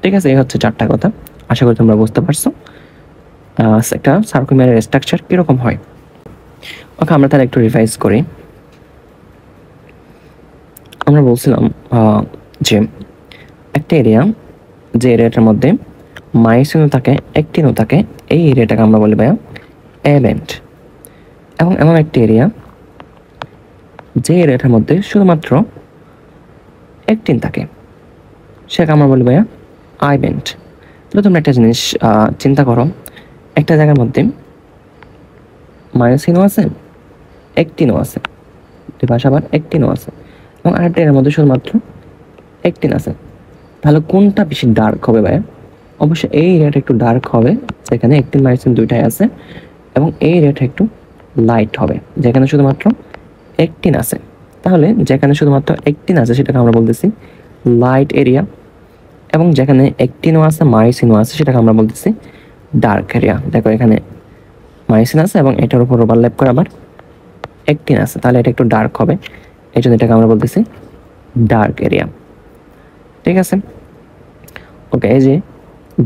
ঠিক আছে, এই হচ্ছে চারটা কথা। আশা করি তোমরা বুঝতে পারছো একটা সার্কুলারের স্ট্রাকচার কীরকম হয়। ওকে, আমরা তাহলে একটু রিভাইজ করি। আমরা বলছিলাম যে একটা এরিয়া, যে এরিয়াটার মধ্যে মায়োসিনও থাকে, একটিনও থাকে, এই এরিয়াটাকে আমরা বলি ভাইয়া এ ব্যান্ড। এবং এমন একটি এরিয়া যে এরিয়াটার মধ্যে শুধুমাত্র একটিন থাকে, সেটাকে আমরা বলি ভাইয়া আই ব্যান্ড। তাহলে তোমরা একটা জিনিস চিন্তা করো, একটা জায়গার মধ্যে মায়োসিনও আছে, একটিনও আছে, দুই পাশে আবার একটিনও আছে, এবং আরেকটা এর মধ্যে শুধুমাত্র একটিন আছে। তাহলে কোনটা বেশি ডার্ক হবে ভাইয়া? অবশ্যই এই এরিয়াটা একটু ডার্ক হবে, যেখানে একটিন মায়োসিন দুইটাই আছে, এবং এই এরিয়াটা একটু লাইট হবে, যেখানে শুধুমাত্র একটিন আছে। তাহলে যেখানে শুধুমাত্র একটিন আছে সেটাকে আমরা বলতেছি লাইট এরিয়া, এবং যেখানে একটিনও আছে মায়োসিনও আছে সেটাকে আমরা বলতেছি ডার্ক এরিয়া। দেখো এখানে মায়োসিন আছে এবং এটার উপর ওভারল্যাপ করে আবার একটিন আছে, তাহলে এটা একটু ডার্ক হবে, এই জন্য এটাকে আমরা বলতেছি ডার্ক এরিয়া। ঠিক আছে, ওকে। এই যে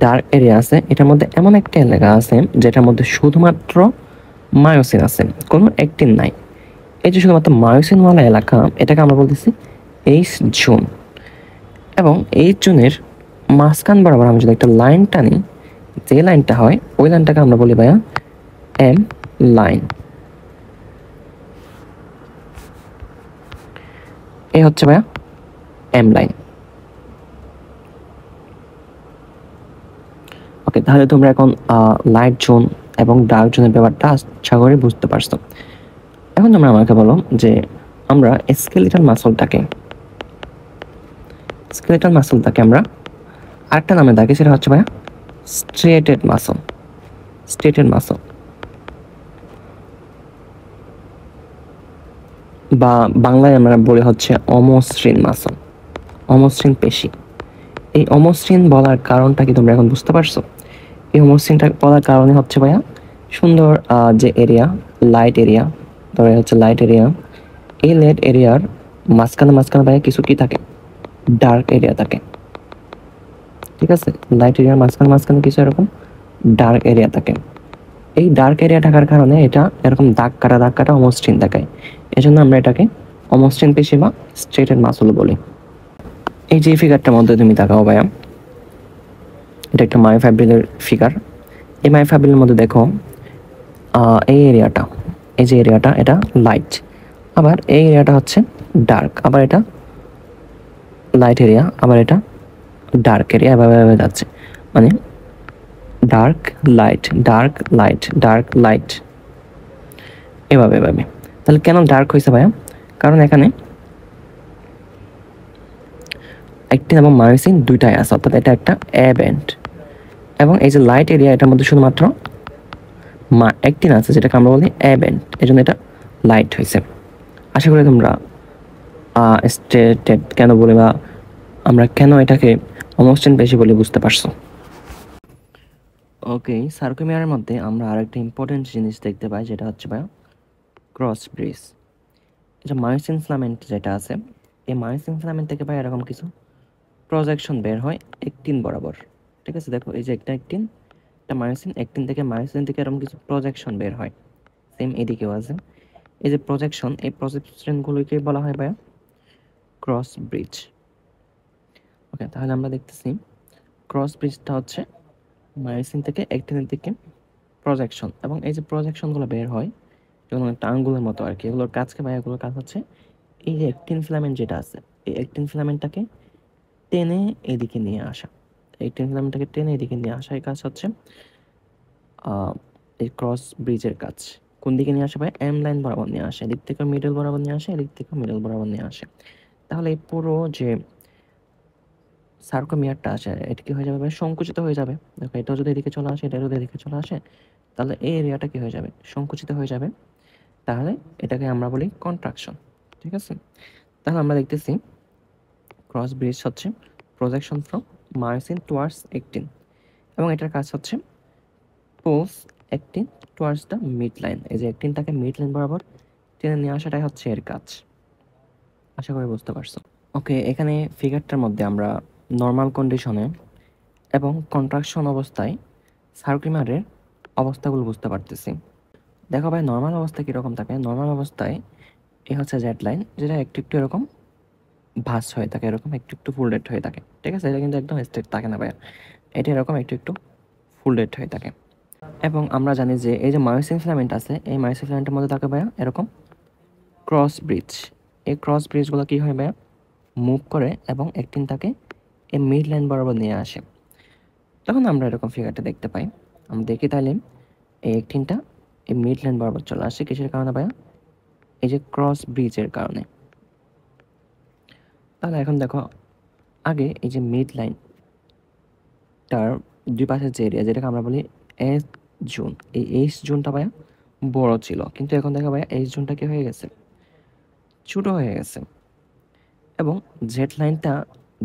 ডার্ক এরিয়া আছে, এটার মধ্যে এমন একটা এলাকা আছে যেটার মধ্যে শুধুমাত্র মায়োসিন আছে, কোনো একটিন নাই। এই যে শুধুমাত্র মায়োসিনওয়ালা এলাকা, এটাকে আমরা বলতেছি এইচ জোন। এবং এই জোনের মাঝখান বরাবর আমি যদি একটা লাইন টানি, যে লাইনটা হয় ওই লাইনটাকে আমরা বলি ভাইয়া এম লাইন। এই হচ্ছে ভাইয়া এম লাইন। ওকে, তাহলে তোমরা এখন লাইট জোন এবং ডার্ক জোনের ব্যাপারটা আশা করি বুঝতে পারছো। এখন তোমরা আমাকে বলো যে আমরা স্কেলেটাল মাসলটাকে আমরা আরেকটা নামে ডাকি, সেটা হচ্ছে ভাইয়া স্ট্রেটেড মাসল বা বাংলায় আমরা বলি হচ্ছে অমসৃণ পেশি। এই অমসৃণ বলার কারণটা কি তোমরা এখন বুঝতে পারছো? এই অমসৃণটা বলার কারণে হচ্ছে ভাইয়া সুন্দর যে এরিয়া, লাইট এরিয়া, ধরে হচ্ছে লাইট এরিয়া, এই লাইট এরিয়ার মাঝখানে ভাইয়া কিছু কি থাকে, ডার্ক এরিয়া থাকে। ঠিক আছে, লাইট এরিয়ার মাঝখানে কিছু এরকম ডার্ক এরিয়া থাকে। এই ডার্ক এরিয়া থাকার কারণে এটা এরকম দাগ কাটা অমসৃণ দেখায়। এজন্য আমরা এটাকে অমসৃণ পেশি বা স্ট্রেটেড মাসল বলি। এই যে ফিগারটার মধ্যে তুমি তাকাও ভাইয়া, এটা একটা মায়োফাইব্রিলের ফিগার। এই মায়োফাইব্রিলের মধ্যে দেখো এই এরিয়াটা, এই যে এরিয়াটা এটা লাইট, আবার এই এরিয়াটা হচ্ছে ডার্ক, আবার এটা লাইট এরিয়া, আবার এটা ডার্ক এরিয়া, এভাবে যাচ্ছে, মানে ডার্ক লাইট এভাবে। তাহলে কেন ডার্ক হয়েছে ভাইয়া? কারণ এখানে একটিন এবং মায়োসিন দুইটাই আছে, অর্থাৎ এটা একটা এ ব্যান্ড। এবং এই যে লাইট এরিয়া, এটার মধ্যে শুধুমাত্র একটিন আছে, যেটাকে আমরা বলি এ ব্যান্ড, এই জন্য এটা লাইট হয়েছে। আশা করি তোমরা স্টেটেড কেন বলে বা আমরা কেন এটাকে অমসৃণ পেশি বলে বুঝতে পারছো। ওকে, সার্কোমিয়ারের মধ্যে আমরা আরেকটা ইম্পর্টেন্ট জিনিস দেখতে পাই, যেটা হচ্ছে ভাইয়া ক্রস ব্রিজ। এটা মায়োসিন ফিলামেন্ট যেটা আছে, এই মায়োসিন ফিলামেন্ট থেকে ভাই এরকম কিছু প্রজেকশন বের হয় একটিন বরাবর। ঠিক আছে, দেখো এই যে একটা একটিন, একটা মায়োসিন, একটিন থেকে মায়োসিন থেকে এরকম কিছু প্রজেকশন বের হয়, সেম এদিকেও আছে। এই যে প্রজেকশন, এই প্রজেকশনগুলোকে বলা হয় ভাইয়া ক্রস ব্রিজ। ওকে, তাহলে আমরা দেখতেছি ক্রস ব্রিজটা হচ্ছে মায়োসিন থেকে একটিনের দিকে প্রজেকশন, এবং এই যে প্রজেকশনগুলো বের হয় যেমন একটা আঙ্গুলের মতো আর কি, এগুলোর কাজকে ভাইয়া, এগুলোর কাজ হচ্ছে এই যে একটিন ফিলামেন্ট যেটা আছে, এই একটিন ফিলামেন্টটাকে টেনে এদিকে নিয়ে আসা, এই টেন ফিলামেন্টটাকে টেনে এদিকে নিয়ে আসা, এই কাজ হচ্ছে এই ক্রস ব্রিজের কাজ। কোন দিকে নিয়ে আসে ভাই? এম লাইন বরাবর নিয়ে আসে, এদিক থেকে মিডল বরাবর নিয়ে আসে, এদিক থেকে মিডল বরাবর নিয়ে আসে। তাহলে এই পুরো যে সার্কোমিয়ারটা আছে, এটা কি হয়ে যাবে ভাই? সংকুচিত হয়ে যাবে। দেখো এটাও যদি এদিকে চলে আসে, এটাও যদি এদিকে চলে আসে, তাহলে এই এরিয়াটা কি হয়ে যাবে? সংকুচিত হয়ে যাবে। তাহলে এটাকে আমরা বলি কন্ট্রাকশন। ঠিক আছে, তাহলে আমরা দেখতেছি ক্রস ব্রিজ হচ্ছে projection from myosin towards actin, এবং এটার কাজ হচ্ছে pulls actin towards the mid line. এই যে একটিনটাকে মিড লাইন বরাবর টেনে নিয়ে আসাটাই হচ্ছে এর কাজ। আশা করি বুঝতে পারছো। ওকে, এখানে ফিগারটার মধ্যে আমরা নর্মাল কন্ডিশনে এবং কন্ট্রাকশন অবস্থায় সার্কুলারের অবস্থাগুলো বুঝতে পারতেছি। দেখো ভাই, নর্মাল অবস্থা কীরকম থাকে? নর্মাল অবস্থায় এ হচ্ছে জেড লাইন, যেটা একটু এরকম ভাঁজ হয়ে থাকে, এরকম একটু ফুলডেড হয়ে থাকে। ঠিক আছে, এটা কিন্তু একদম স্ট্রেট থাকে না ভাইয়া, এটা এরকম একটু ফুলডেড হয়ে থাকে। এবং আমরা জানি যে এই যে মায়োসিন ফিলামেন্ট আছে, এই মায়োসিন ফিলামেন্টের মধ্যে থাকে ভাইয়া এরকম ক্রস ব্রিজ। এই ক্রস ব্রিজগুলো কী হয় ভাইয়া? মুভ করে এবং একটিনটাকে এই মিড লাইন বরাবর নিয়ে আসে। তখন আমরা এরকম ফিগারটা দেখতে পাই। আমরা দেখি তাহলে এই একটিনটা এই মিড লাইন বরাবর চলে আসে কিসের কারণে ভাইয়া? এই যে ক্রস ব্রিজের কারণে। তাহলে এখন দেখো, আগে এই যে মিড লাইনটার দুই পাশের যে এরিয়া, যেটাকে আমরা বলি এস জোন। এই এইচ জোনটা ভাইয়া বড় ছিল, কিন্তু এখন দেখো ভাইয়া এইচ জোনটা কি হয়ে গেছে, ছোট হয়ে গেছে। এবং জেড লাইনটা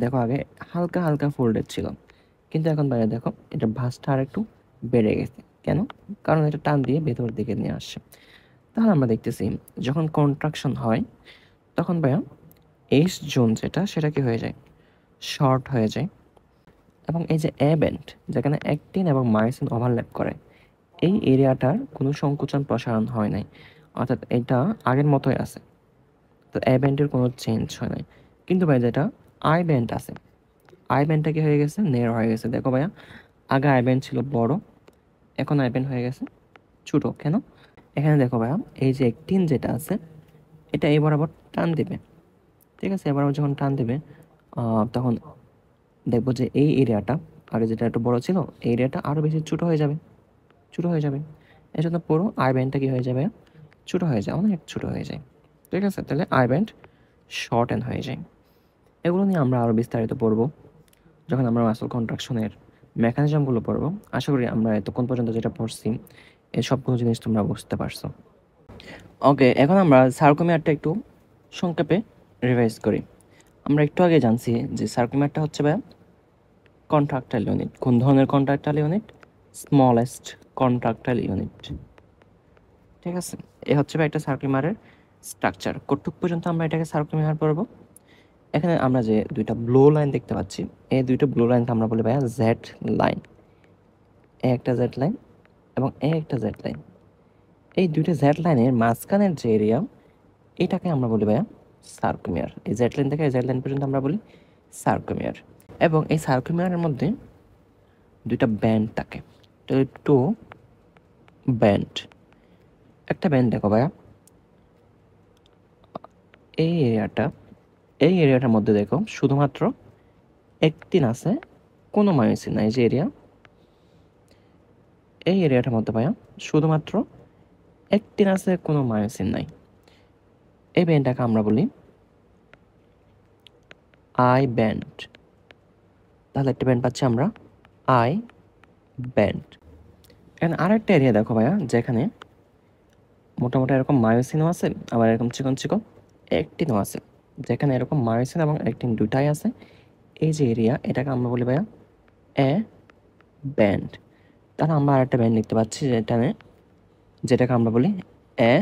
দেখো আগে হালকা হালকা ফোল্ডেড ছিল, কিন্তু এখন ভাইয়া দেখো এটা ভাঁজটা আর একটু বেড়ে গেছে। কেন? কারণ এটা টান দিয়ে ভেতর দিকে নিয়ে আসছে। তাহলে আমরা দেখতেছি যখন কন্ট্রাকশন হয় তখন ভাইয়া এইচ জোন যেটা সেটা কি হয়ে যায়, শর্ট হয়ে যায়। এবং এই যে এ ব্যান্ড যেখানে অ্যাক্টিন এবং মায়োসিন ওভারল্যাপ করে, এই এরিয়াটার কোনো সংকোচন প্রসারণ হয় নাই, অর্থাৎ এটা আগের মতোই আছে। তো এ ব্যান্ডের কোনো চেঞ্জ হয় নাই। কিন্তু ভাই যেটা আই ব্যান্ড আছে, আই ব্যান্ডটা কি হয়ে গেছে, নেয়ার হয়ে গেছে। দেখো ভাইয়া আগে আই ব্যান্ড ছিল বড়, এখন আই ব্যান্ড হয়ে গেছে ছোটো। কেন? এখানে দেখো ভাইয়া এই যে অ্যাক্টিন যেটা আছে এটা এই বরাবর টান দেবে, ঠিক আছে? এবার যখন টান দেবে তখন দেখবো যে এই এরিয়াটা আগে যেটা একটু বড় ছিল এই এরিয়াটা আরও বেশি ছোটো হয়ে যাবে, ছোটো হয়ে যাবে। এই জন্য পুরো আই ব্যান্ডটা কী হয়ে যাবে, ছোটো হয়ে যায়, অনেক ছোটো হয়ে যায়, ঠিক আছে? তাহলে আই ব্যান্ড শর্ট অ্যান্ড হয়ে যায়। এগুলো নিয়ে আমরা আরও বিস্তারিত পড়বো যখন আমরা মাসল কন্ট্রাকশনের মেকানিজমগুলো পড়বো। আশা করি আমরা এতক্ষণ পর্যন্ত যেটা পড়ছি এই সবগুলো জিনিস তোমরা বুঝতে পারছো। ওকে, এখন আমরা সার্কোমিয়ারটা একটু সংক্ষেপে রিভাইজ করি। আমরা একটু আগে জানছি যে সার্কোমিয়ারটা হচ্ছে ভাইয়া কন্ট্রাক্টাইল ইউনিট। কোন ধরনের contractile unit? Smallest contractile unit, ঠিক আছে? এ হচ্ছে ভাই একটা সার্কুলারের স্ট্রাকচার। কতটুক পর্যন্ত আমরা এটাকে সার্কুলার করব? এখানে আমরা যে দুইটা ব্লো লাইন দেখতে পাচ্ছি, এই দুইটা ব্লো লাইনকে আমরা বলি ভাইয়া জেড লাইন। এ একটা জেড লাইন এবং এ একটা জেড লাইন। এই দুইটা জেড লাইনের মাঝখানের যে এরিয়া এটাকে আমরা বলি ভাইয়া সার্কুমিয়ার। এই জেড লাইন থেকে এই জেড লাইন পর্যন্ত আমরা বলি সার্কুমিয়ার। এবং এই সার্কুমিয়ারের মধ্যে দুইটা ব্যান্ড থাকে, টু ব্যান্ড। একটা ব্যান্ড দেখো ভাইয়া এই এরিয়াটা, এই এরিয়াটার মধ্যে দেখো শুধুমাত্র অ্যাক্টিন আছে, কোনো মায়োসিন নাই। যে এরিয়া, এই এরিয়াটার মধ্যে ভাইয়া শুধুমাত্র অ্যাক্টিন আছে, কোনো মায়োসিন নাই। এই ব্যান্ডটাকে আমরা বলি আই ব্যান্ড। তাহলে একটা ব্যান্ড পাচ্ছি আমরা আই ব্যান্ড। এখানে আরেকটা এরিয়া দেখো ভাইয়া যেখানে মোটামুটি এরকম মায়োসিনও আছে, আবার এরকম চিকন চিকন অ্যাক্টিনও আছে। যেখানে এরকম মায়োসিন এবং অ্যাক্টিন দুটাই আছে, এই যে এরিয়া এটাকে আমরা বলি ভাইয়া এ ব্যান্ড। তাহলে আমরা আরেকটা ব্যান্ড দেখতে পাচ্ছি যেটাকে আমরা বলি এ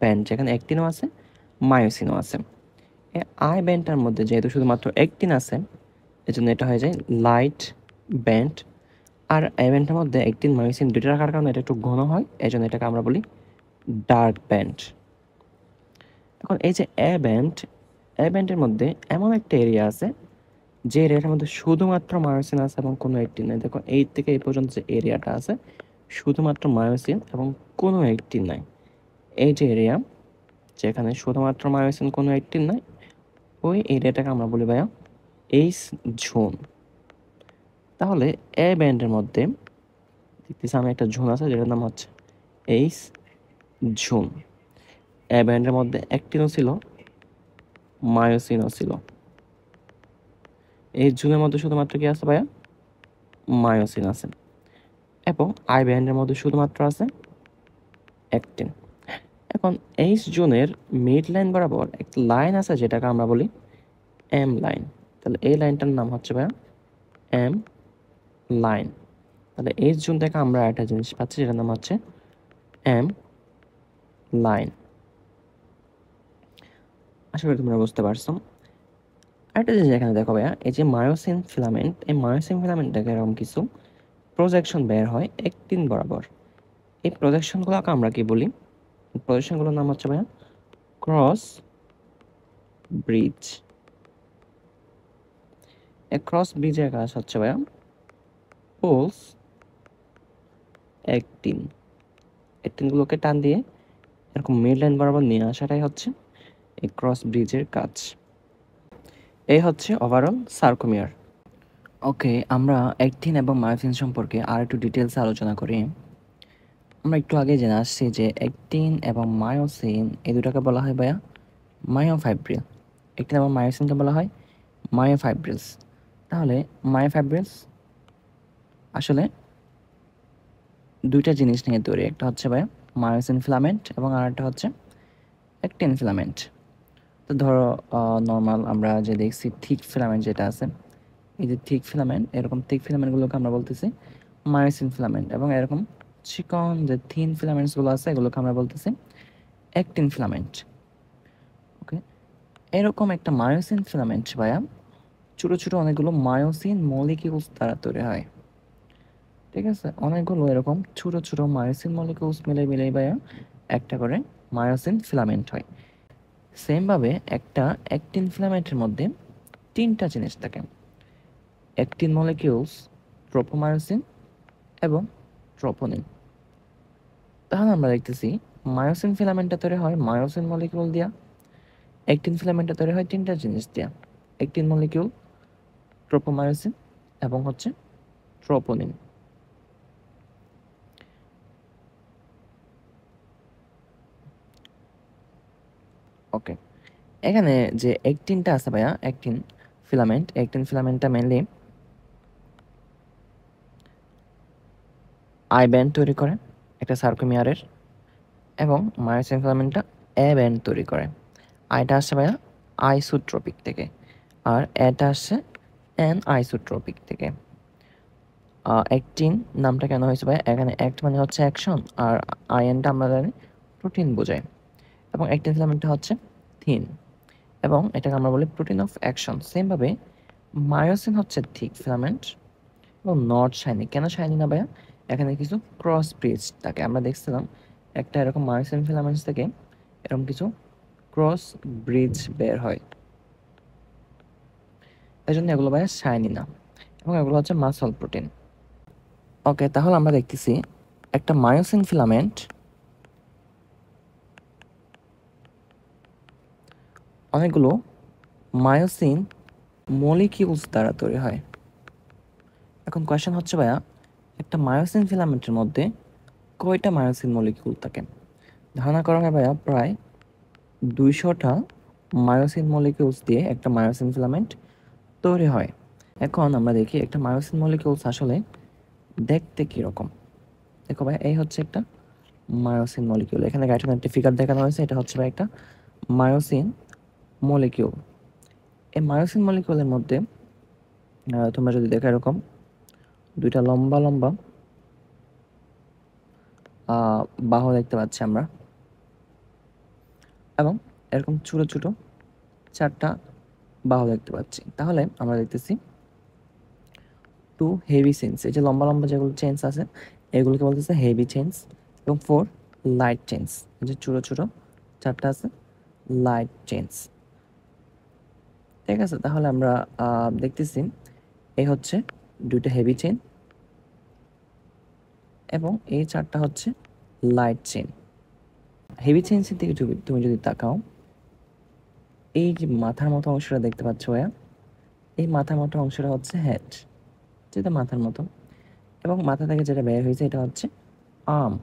ব্যান্ড, যেখানে অ্যাক্টিনও আছে মায়োসিনও আছে। এই আই ব্যান্ডটার মধ্যে যেহেতু শুধুমাত্র অ্যাক্টিন আছে এই জন্য এটা হয়ে যায় লাইট ব্যান্ড। আর এ ব্যান্ডটার মধ্যে অ্যাক্টিন মায়োসিন দুটো রাখার কারণে এটা একটু ঘন হয়, এই জন্য এটাকে আমরা বলি ডার্ক ব্যান্ড। এখন এই যে এ ব্যান্ড, এ ব্যান্ডের মধ্যে এমন একটা এরিয়া আছে যে এরিয়াটার মধ্যে শুধুমাত্র মায়োসিন আছে এবং কোনো অ্যাক্টিন নাই। দেখো এই থেকে এই পর্যন্ত যে এরিয়াটা আছে শুধুমাত্র মায়োসিন এবং কোনো অ্যাক্টিন নাই। এই যে এরিয়া যেখানে শুধুমাত্র মায়োসিন কোনো অ্যাক্টিন নাই, ওই এরিয়াটাকে আমরা বলি ভাইয়া এইচ জোন। তাহলে এ ব্যান্ডের মধ্যে দেখতেছি আমি একটা জোন আছে যেটার নাম হচ্ছে এইচ জোন। এ ব্যান্ডের মধ্যে অ্যাক্টিনও ছিল মায়োসিনও ছিল। এই জোনের মধ্যে শুধুমাত্র কি আছে ভাইয়া, মায়োসিন আছে। এবং আই ব্যান্ডের মধ্যে শুধুমাত্র আছে অ্যাক্টিন। এখন এইচ জোনের মিড লাইন বরাবর একটা লাইন আছে যেটাকে আমরা বলি এম লাইন। তাহলে এই লাইনটার নাম হচ্ছে ভাইয়া এম লাইন। তাহলে এইচ জোন থেকে আমরা একটা জিনিস পাচ্ছি যেটার নাম হচ্ছে এম লাইন। আশা করি তোমরা বুঝতে পারছো। আরেকটা জিনিস এখানে দেখো ভাইয়া, এই যে মায়োসিন ফিলামেন্ট, এই মায়োসিন ফিলামেন্ট থেকে এরকম কিছু প্রজেকশন বের হয় অ্যাক্টিন বরাবর। এই প্রজেকশনগুলোকে আমরা কি বলি, প্রজেকশনগুলোর নাম হচ্ছে ভাইয়া ক্রস ব্রিজ। এই ক্রস ব্রিজের কাজ হচ্ছে ভাইয়া পোলস অ্যাক্টিন, অ্যাক্টিনগুলোকে টান দিয়ে এরকম মিড লাইন বরাবর নিয়ে আসাটাই হচ্ছে এই ক্রস ব্রিজের কাজ। এই হচ্ছে ওভারঅল সার্কোমিয়ার। ওকে, আমরা অ্যাক্টিন এবং মায়োসিন সম্পর্কে আর একটু ডিটেলসে আলোচনা করি। আমরা একটু আগে জেনে আসছি যে অ্যাক্টিন এবং মায়োসিন এই দুটাকে বলা হয় ভাইয়া মায়োফাইব্রিল। অ্যাক্টিন এবং মায়োসিনকে বলা হয় দুইটা জিনিস নিয়ে তৈরি, একটা হচ্ছে ভাইয়া মায়োসিন ফিলামেন্ট এবং আরেকটা হচ্ছে অ্যাক্টিন ফিলামেন্ট। তো ধরো নর্মাল আমরা যে দেখছি থিক ফিলামেন্ট যেটা আছে, এই যে থিক ফিলামেন্ট, এরকম থিক ফিলামেন্টগুলোকে আমরা বলতেছি মায়োসিন ফিলামেন্ট, এবং এরকম চিকন যে থিন ফিলামেন্টসগুলো আছে এগুলোকে আমরা বলতেছি অ্যাক্টিন ফিলামেন্ট। ওকে, এরকম একটা মায়োসিন ফিলামেন্ট ভাইয়া ছোটো ছোটো অনেকগুলো মায়োসিন মলিকিউলস দ্বারা তৈরি হয়। ঠিক আছে, অনেকগুলো এরকম ছোটো ছোটো মায়োসিন মলিকিউলস মিলে মিলে ভাইয়া একটা করে মায়োসিন ফিলামেন্ট হয়। সেমভাবে একটা অ্যাক্টিন ফিলামেন্টের মধ্যে তিনটা জিনিস থাকে, অ্যাক্টিন মলিকিউলস, ট্রোপোমায়োসিন এবং ট্রোপোনিন। তাহলে আমরা দেখতেছি মায়োসিন ফিলামেন্টটা তৈরি হয় মায়োসিন মলিকিউল দিয়া, অ্যাক্টিন ফিলামেন্টটা তৈরি হয় তিনটা জিনিস দিয়া, অ্যাক্টিন মলিকিউল, ট্রোপোমায়োসিন এবং হচ্ছে ট্রোপোনিন। ওকে, এখানে যে অ্যাক্টিনটা আছে ভাইয়া, অ্যাক্টিন ফিলামেন্টটা মেনলি আই ব্যান্ড তৈরি করে একটা সার্কোমিয়ারের, এবং মায়োসিন ফিলামেন্টটা এ ব্যান্ড তৈরি করে। আইটা আসছে ভাইয়া আইসোট্রপিক থেকে, আর এটা আসছে অ্যান আইসোট্রপিক থেকে। অ্যাক্টিন নামটা কেন হয়েছে ভাই, এখানে অ্যাক্ট মানে হচ্ছে অ্যাকশন, আর আয়নটা আমরা জানি প্রোটিন বোঝায়, এবং অ্যাক্টিন ফিলামেন্টটা হচ্ছে থিন, এবং এটাকে আমরা বলি প্রোটিন অফ অ্যাকশন। সেমভাবে মায়োসিন হচ্ছে থিক ফিলামেন্ট এবং নট শাইনি। কেন শাইনি না ভাইয়া, এখানে কিছু ক্রস ব্রিজ থাকে, আমরা দেখছিলাম একটা এরকম মায়োসিন ফিলামেন্টস থেকে এরকম কিছু ক্রস ব্রিজ বের হয়, এই জন্য এগুলো ভাইয়া শাইনি না, এবং এগুলো হচ্ছে মাসল প্রোটিন। ওকে, তাহলে আমরা দেখতেছি একটা মায়োসিন ফিলামেন্ট অনেকগুলো মায়োসিন মলিকিউলস দ্বারা তৈরি হয়। এখন কোয়েশ্চেন হচ্ছে ভাইয়া, একটা মায়োসিন ফিলামেন্টের মধ্যে কয়টা মায়োসিন মলিকিউল থাকে? ধারণা করা হয় ভাইয়া প্রায় 200টা মায়োসিন মলিকিউলস দিয়ে একটা মায়োসিন ফিলামেন্ট তৈরি হয়। এখন আমরা দেখি একটা মায়োসিন মলিকিউলস আসলে দেখতে কীরকম। দেখো ভাই, এই হচ্ছে একটা মায়োসিন মলিকিউল, এখানে গাইডের একটি ফিগার দেখানো হয়েছে, এটা হচ্ছে ভাই একটা মায়োসিন মলিকিউল। এই মায়োসিন মলিকিউলের মধ্যে তোমরা যদি দেখো এরকম দুইটা লম্বা লম্বা বাহু দেখতে পাচ্ছি আমরা, এবং এরকম ছোটো ছোটো চারটা বাহু দেখতে পাচ্ছি। তাহলে আমরা দেখতেছি টু হেভি চেইনস, এই যে লম্বা লম্বা যেগুলো চেইনস আছে এগুলোকে বলতেছে হেভি চেইনস, এবং 4 লাইট চেইনস, এই যে ছোটো ছোটো চারটা আছে লাইট চেইনস। ঠিক আছে, তাহলে আমরা দেখতেছি এই হচ্ছে দুইটা হেভি চেইন, এবং এই চারটা হচ্ছে লাইট চেইন। হেভি চেইনসের দিকে তুমি যদি তাকাও, এই যে মাথার মতো অংশটা দেখতে পাচ্ছ ভাইয়া, এই মাথার মতো অংশটা হচ্ছে হেড, যেটা মাথার মতো, এবং মাথা থেকে যেটা বের হয়েছে এটা হচ্ছে আর্ম,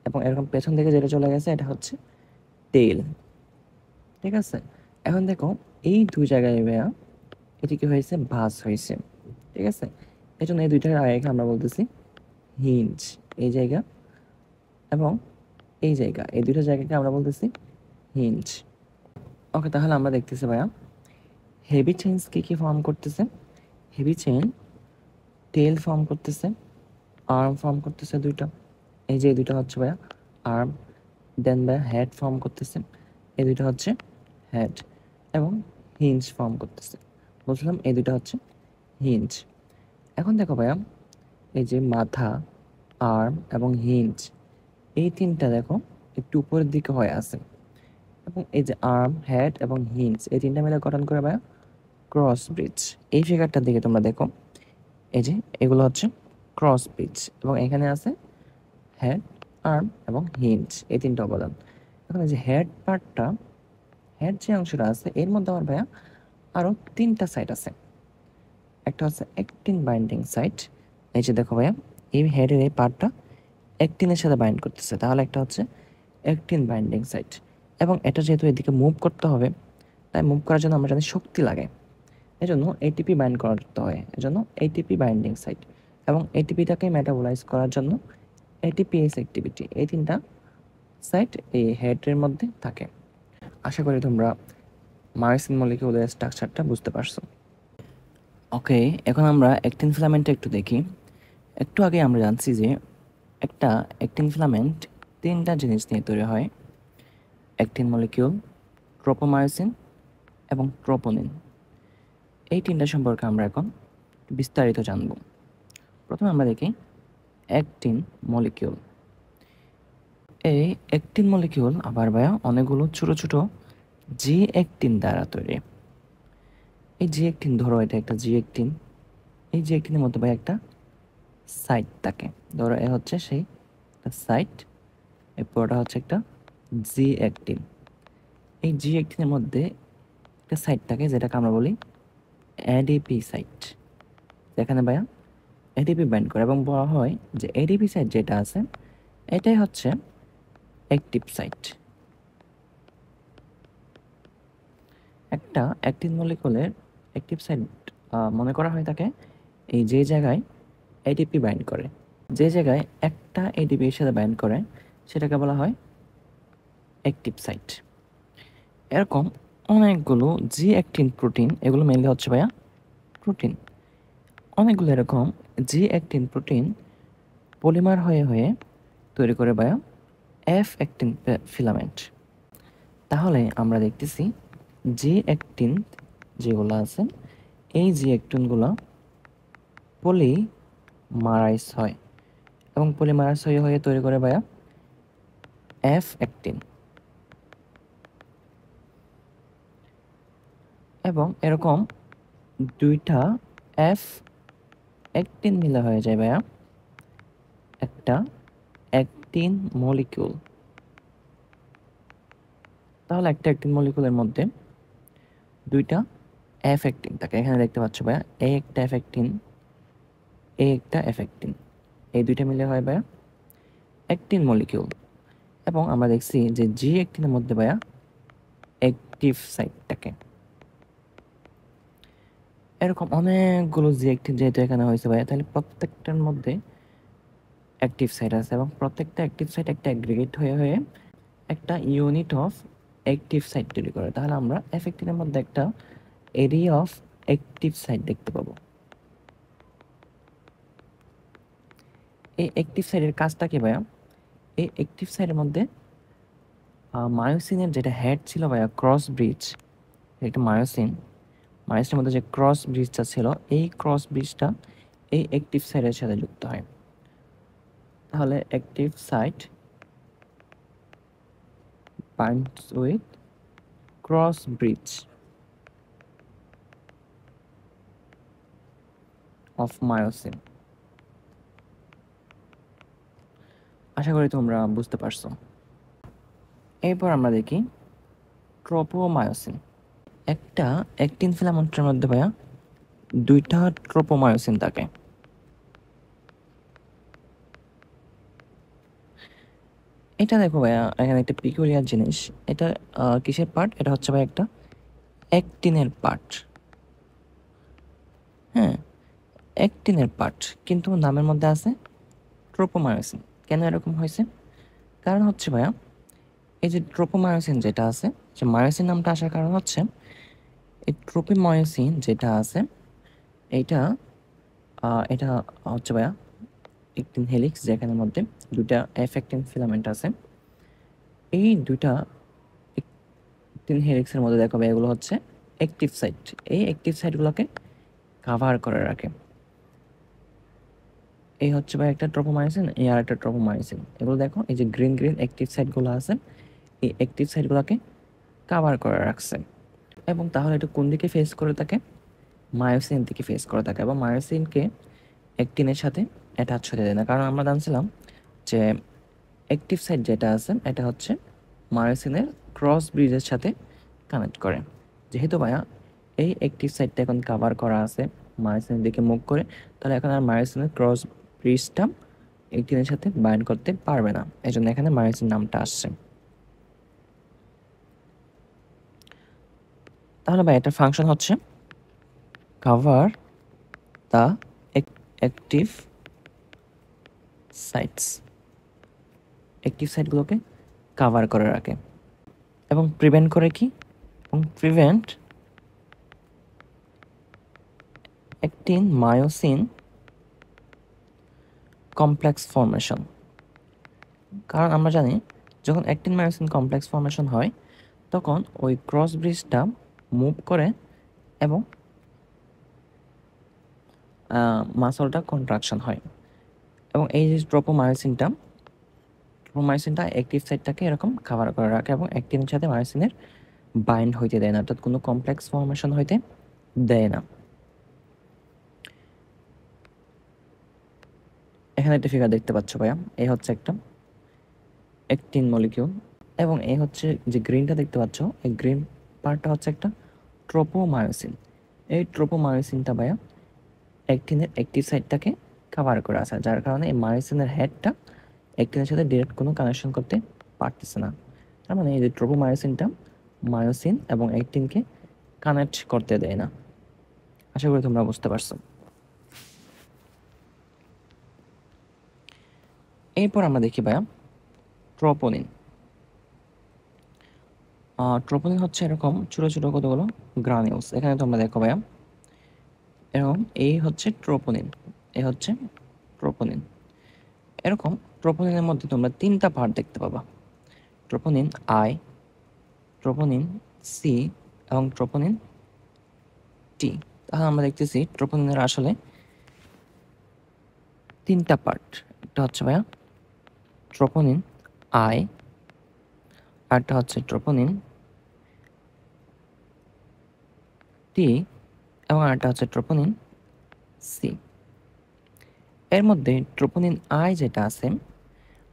এবং এরকম পেছন থেকে যেটা চলে গেছে এটা হচ্ছে টেল। ঠিক আছে, এখন দেখো এই দুই জায়গায় ভাইয়া এটি কি হয়েছে, ভাঁজ হয়েছে। ঠিক আছে, এই জন্য এই দুইটার আগে আমরা বলতেছি হিঞ্জ, এই জায়গা এবং এই জায়গা, এই দুইটা জায়গাকে আমরা বলতেছি হিঞ্জ। ওকে, তাহলে আমরা দেখতেছি ভাইয়া হেভি চেইনস কি ফর্ম করতেছে। হেভি চেইন টেল ফর্ম করতেছে, আর্ম ফর্ম করতেছে দুইটা, এই যে দুইটা হচ্ছে ভাইয়া আর্ম, দেন ভাইয়া হেড ফর্ম করতেছে, এই দুইটা হচ্ছে হেড, এবং হিঞ্জ ফর্ম করতেছে। বুঝলাম, এই দুইটা হচ্ছে হিঞ্জ। এখন দেখো ভাইয়া এই যে মাথা, আর্ম এবং হিঞ্জ, এই তিনটা দেখো একটু উপরের দিকে হয়ে আছে, এবং এই যে আর্ম, হেড এবং হিঞ্জ এই তিনটা মিলে গঠন করে ভাইয়া ক্রস ব্রিজ। এই ফিগারটার দিকে তোমরা দেখো, এই যে এগুলো হচ্ছে ক্রস ব্রিজ, এবং এখানে আছে হেড, আর্ম এবং হিঞ্জ, এই তিনটা উপাদান। এখন এই যে হেড পার্টটা, হেড যে অংশটা আছে এর মধ্যে আমার ভাইয়া আরও তিনটা সাইড আছে। একটা হচ্ছে অ্যাক্টিন বাইন্ডিং সাইট, এই যে দেখো ভাইয়া এই হেডের এই পার্টটা অ্যাক্টিনের সাথে বাইন্ড করতেছে, তাহলে একটা হচ্ছে অ্যাক্টিন বাইন্ডিং সাইট। এবং এটা যেহেতু এদিকে মুভ করতে হবে, তাই মুভ করার জন্য আমরা জানি শক্তি লাগে, এই জন্য এটিপি বাইন্ড করতে হয়, এই জন্য এটিপি বাইন্ডিং সাইট, এবং এটিপিটাকে মেটাবোলাইজ করার জন্য এটিপিএস অ্যাক্টিভিটি, এই 3টা সাইট এই হেডের মধ্যে থাকে। আশা করি তোমরা মায়োসিন মলিকিউলের স্ট্রাকচারটা বুঝতে পারছো। ওকে, এখন আমরা অ্যাক্টিন ফিলামেন্টটা একটু দেখি। একটু আগে আমরা জানছি যে একটা অ্যাক্টিন ফিলামেন্ট 3টা জিনিস নিয়ে তৈরি হয়: অ্যাক্টিন মলিকিউল, ট্রোপোমায়োসিন এবং ট্রোপোনিন। এই 3টা সম্পর্কে আমরা এখন বিস্তারিত জানব। প্রথমে আমরা দেখি অ্যাক্টিন মলিকিউল। এই অ্যাক্টিন মলিকিউল আবার ভাইয়া অনেকগুলো ছোট ছোট জি অ্যাক্টিন দ্বারা তৈরি। এই জি অ্যাক্টিন, ধরো এটা একটা জি অ্যাক্টিন, এই জি অ্যাক্টিনের মধ্যে ভাই একটা সাইট থাকে। ধরো এ হচ্ছে সেই একটা সাইট, এই পুরোটা হচ্ছে একটা জি অ্যাক্টিন। এই জি অ্যাক্টিনের মধ্যে একটা সাইট থাকে যেটাকে আমরা বলি এডিপি সাইট, যেখানে ভাইয়া এডিপি বাইন্ড করে, এবং বলা হয় যে এডিপি সাইট যেটা আছে এটাই হচ্ছে অ্যাক্টিভ সাইট। একটা অ্যাক্টিভ মলিকুলের অ্যাক্টিভ সাইট মনে করা হয় থাকে এই যে জায়গায় এডিপি বাইন্ড করে, যে জায়গায় একটা এডিপি এর সাথে বাইন্ড করে সেটাকে বলা হয় অ্যাক্টিভ সাইট। এরকম অনেকগুলো জি অ্যাক্টিন প্রোটিন, এগুলো মেনলি হচ্ছে ভাইয়া প্রোটিন, অনেকগুলো এরকম জি অ্যাক্টিন প্রোটিন পলিমার হয়ে হয়ে তৈরি করে ভাইয়া এফ অ্যাক্টিন ফিলামেন্ট। তাহলে আমরা দেখতেছি জি অ্যাক্টিন যেগুলো আছে, এই জি অ্যাক্টিনগুলো পলিমারাইজ হয় এবং পলিমারাইজ হয়ে হয়ে তৈরি করে ভাইয়া এফ অ্যাক্টিন। এবং এরকম 2টা এফ অ্যাক্টিন মিলে হয়ে যায় ভাইয়া একটা অ্যাক্টিন মলিকিউল। তাহলে একটা অ্যাক্টিন মলিকিউলের মধ্যে 2টা এফ অ্যাক্টিন থাকে। এখানে দেখতে পাচ্ছ ভাইয়া এ একটা এফ অ্যাক্টিন, এ একটা এফ অ্যাক্টিন, এই 2টা মিলে হয় ভাইয়া অ্যাক্টিন মলিকিউল। এবং আমরা দেখছি যে জি অ্যাক্টিনের মধ্যে ভাইয়া অ্যাক্টিভ সাইট থাকে। এরকম অনেকগুলো জি অ্যাক্টিন যেহেতু এখানে হয়েছে ভাইয়া, তাহলে প্রত্যেকটার মধ্যে অ্যাক্টিভ সাইট আছে এবং প্রত্যেকটা অ্যাক্টিভ সাইট একটা অ্যাগ্রিগেট হয়ে হয়ে একটা ইউনিট অফ অ্যাক্টিভ সাইট তৈরি করে। তাহলে আমরা এফ অ্যাক্টিনের মধ্যে একটা এরিয়া অফ অ্যাক্টিভ সাইট দেখতে পাবো। এই অ্যাক্টিভ সাইটের কাজটা কি ভাইয়া? এই অ্যাক্টিভ সাইটের মধ্যে মায়োসিনের যেটা হেড ছিল ভাইয়া, ক্রস ব্রিজ, একটা মায়োসিনের মধ্যে যে ক্রস ব্রিজটা ছিল, এই ক্রস ব্রিজটা এই অ্যাক্টিভ সাইটের সাথে যুক্ত হয়। তাহলে active site binds with cross bridge of myosin। আশা করি তোমরা বুঝতে পারছো। এরপর আমরা দেখি ট্রোপোমায়োসিন। একটা অ্যাক্টিন ফিলামেন্টের মধ্যে ভাইয়া 2টা ট্রোপোমায়োসিন থাকে। এটা দেখো ভাইয়া, এখানে একটা পিকুলিয়ার জিনিস, এটা কিসের পার্ট? এটা হচ্ছে ভাই একটা অ্যাক্টিনের পার্ট। হ্যাঁ, অ্যাক্টিনের পার্ট, কিন্তু নামের মধ্যে আছে ট্রোপোমায়োসিন। কেন এরকম হয়েছে? কারণ হচ্ছে ভাইয়া, এই যে ট্রোপোমায়োসিন যেটা আছে, যে মায়োসিন নামটা আসার কারণ হচ্ছে এই ট্রোপোমায়োসিন যেটা আছে এইটা এটা হচ্ছে ভাইয়া অ্যাক্টিন হেলিক্স, যেখানের মধ্যে 2টা এফ অ্যাক্টিন ফিলামেন্ট আছে। এই 2টা অ্যাক্টিন হেলিক্সের মধ্যে দেখো ভাই, এগুলো হচ্ছে অ্যাক্টিভ সাইট। এই অ্যাক্টিভ সাইটগুলোকে কাভার করে রাখে। এই হচ্ছে ভাই একটা ট্রোপোমায়োসিন, এই আর একটা ট্রোপোমায়োসিন। এগুলো দেখো, এই যে গ্রিন গ্রিন অ্যাক্টিভ সাইটগুলো আছে, এই অ্যাক্টিভ সাইটগুলোকে কাভার করে রাখছে। এবং তাহলে এটা কোন দিকে ফেস করে থাকে? মায়োসিন দিকে ফেস করে থাকে, এবং মায়োসিনকে অ্যাক্টিনের সাথে অ্যাটাচ হতে দেয় না। কারণ আমরা জানছিলাম যে অ্যাক্টিভ সাইট যেটা আছে এটা হচ্ছে মায়োসিনের ক্রস ব্রিজের সাথে কানেক্ট করে। যেহেতু ভাইয়া এই অ্যাক্টিভ সাইটটা এখন কাভার করা আছে মায়োসিনের দিকে মুভ করে, তাহলে এখন আর মায়োসিনের ক্রস ব্রিজটা অ্যাক্টিনের সাথে বাইন্ড করতে পারবে না, এই জন্য এখানে মায়োসিন নামটা আসছে। তাহলে ভাই এটার ফাংশন হচ্ছে cover the active sites। Active সাইটগুলোকে কাভার করে রাখে এবং প্রিভেন্ট করে কি, এবং prevent actin myosin complex formation. কারণ আমরা জানি যখন অ্যাক্টিন মায়োসিন কমপ্লেক্স ফর্মেশন হয় তখন ওই ক্রস ব্রিজটা মুভ করে এবং মাসলটা কন্ট্রাকশন হয়, এবং এই যে ট্রোপোমায়োসিনটা অ্যাক্টিভ সাইটটাকে এরকম কাভার করে রাখে এবং অ্যাক্টিনের সাথে মায়োসিনের বাইন্ড হইতে দেয় না, অর্থাৎ কোনো কমপ্লেক্স ফর্মেশন হইতে দেয় না। এখানে একটা ফিগার দেখতে পাচ্ছ ভাইয়া, এই হচ্ছে একটা অ্যাক্টিন মলিকিউল এবং এই হচ্ছে যে গ্রিনটা দেখতে পাচ্ছ, এই গ্রিন পার্টটা হচ্ছে একটা ট্রোপোমায়োসিন। এই ট্রোপোমায়োসিনটা ভাইয়া অ্যাক্টিনের অ্যাক্টিভ সাইটটাকে কাভার করে আছে, যার কারণে এই মায়োসিনের হেডটা অ্যাক্টিনের সাথে ডিরেক্ট কোনো কানেকশন করতে পারতেছে না। তার মানে এই যে ট্রোপোমায়োসিনটা মায়োসিন এবং অ্যাক্টিনকে কানেক্ট করতে দেয় না। আশা করি তোমরা বুঝতে পারছো। এরপর আমরা দেখি ভাইয়া ট্রোপোনিন। ট্রোপোনিন হচ্ছে এরকম ছোটো ছোটো কতগুলো গ্রানিউলস, এখানে তোমরা দেখো ভাইয়া, এবং এই হচ্ছে ট্রোপোনিন, এই হচ্ছে ট্রোপোনিন। এরকম ট্রোপোনিনের মধ্যে তোমরা তিনটা পার্ট দেখতে পাবা, ট্রোপোনিন আই, ট্রোপোনিন সি এবং ট্রোপোনিন টি। তাহলে আমরা দেখতেছি ট্রোপোনিনের আসলে তিনটা পার্ট, একটা হচ্ছে ভাইয়া ট্রোপোনিন আই, আরটা হচ্ছে ট্রোপোনিন টি এবং আরটা হচ্ছে ট্রোপোনিন সি। এর মধ্যে ট্রোপোনিন আই যেটা আছে,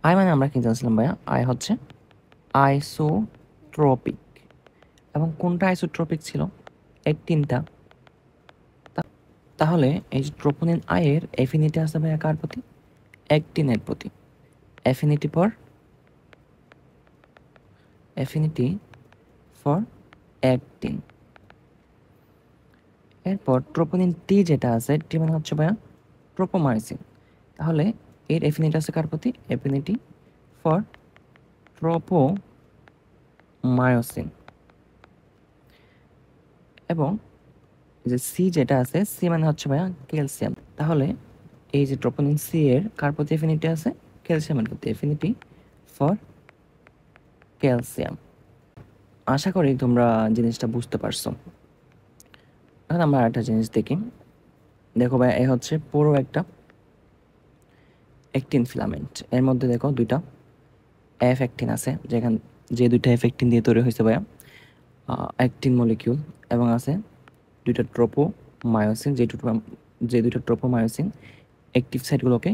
আই মানে আমরা কি জানছিলাম ভাইয়া, আই হচ্ছে আইসোট্রপিক, এবং কোনটা আইসোট্রপিক ছিল, অ্যাক্টিনটা। তাহলে এই যে ট্রোপোনিন আই এর এফিনিটি আছে ভাইয়া কার প্রতি, অ্যাক্টিনের প্রতি, অ্যাফিনিটি ফর অ্যাক্টিন। এরপর ট্রোপোনিন টি যেটা আছে, টি মানে হচ্ছে ভাইয়া ট্রোপোমায়োসিন, তাহলে এর এফিনিটি আছে কার প্রতি, এফিনিটি ফর ট্রোপোমায়োসিন। এবং যে সি যেটা আছে, সি মানে হচ্ছে ভাইয়া ক্যালসিয়াম, তাহলে এই যে ট্রোপোনিন সি এর কার প্রতি এফিনিটি আছে, ক্যালসিয়ামের প্রতি, এফিনিটি ফর ক্যালসিয়াম। আশা করি তোমরা জিনিসটা বুঝতে পারছো। এখন আমরা একটা জিনিস দেখি, দেখো ভাই, এ হচ্ছে পুরো একটা অ্যাক্টিন ফিলামেন্ট, এর মধ্যে দেখো দুইটা এফ অ্যাক্টিন আছে, যে দুইটা এফ অ্যাক্টিন দিয়ে তৈরি হয়েছে ভাইয়া অ্যাক্টিন মলিকিউল, এবং আছে দুইটা ট্রোপোমায়োসিন, যে দুইটা ট্রোপোমায়োসিন অ্যাক্টিভ সাইটগুলোকে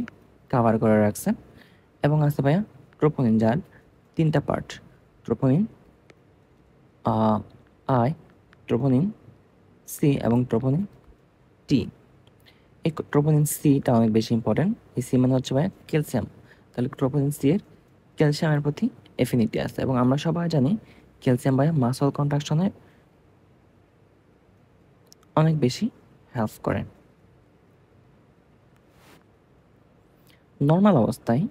কাভার করে রাখছে, এবং আছে ভাইয়া ট্রোপোনিন, যার তিনটা part, troponin I, troponin C এবং ট্রোপোনিন টি। এই ট্রোপোনিন সিটা অনেক বেশি ইম্পর্টেন্ট, এই সি মানে হচ্ছে ভাইয়া ক্যালসিয়াম, তাহলে ট্রোপোনিন সি এর ক্যালসিয়ামের প্রতি এফিনিটি আছে, এবং আমরা সবাই জানি ক্যালসিয়াম ভাইয়া মাসল কন্ট্রাকশনে অনেক বেশি হেল্প করে। নর্মাল অবস্থায়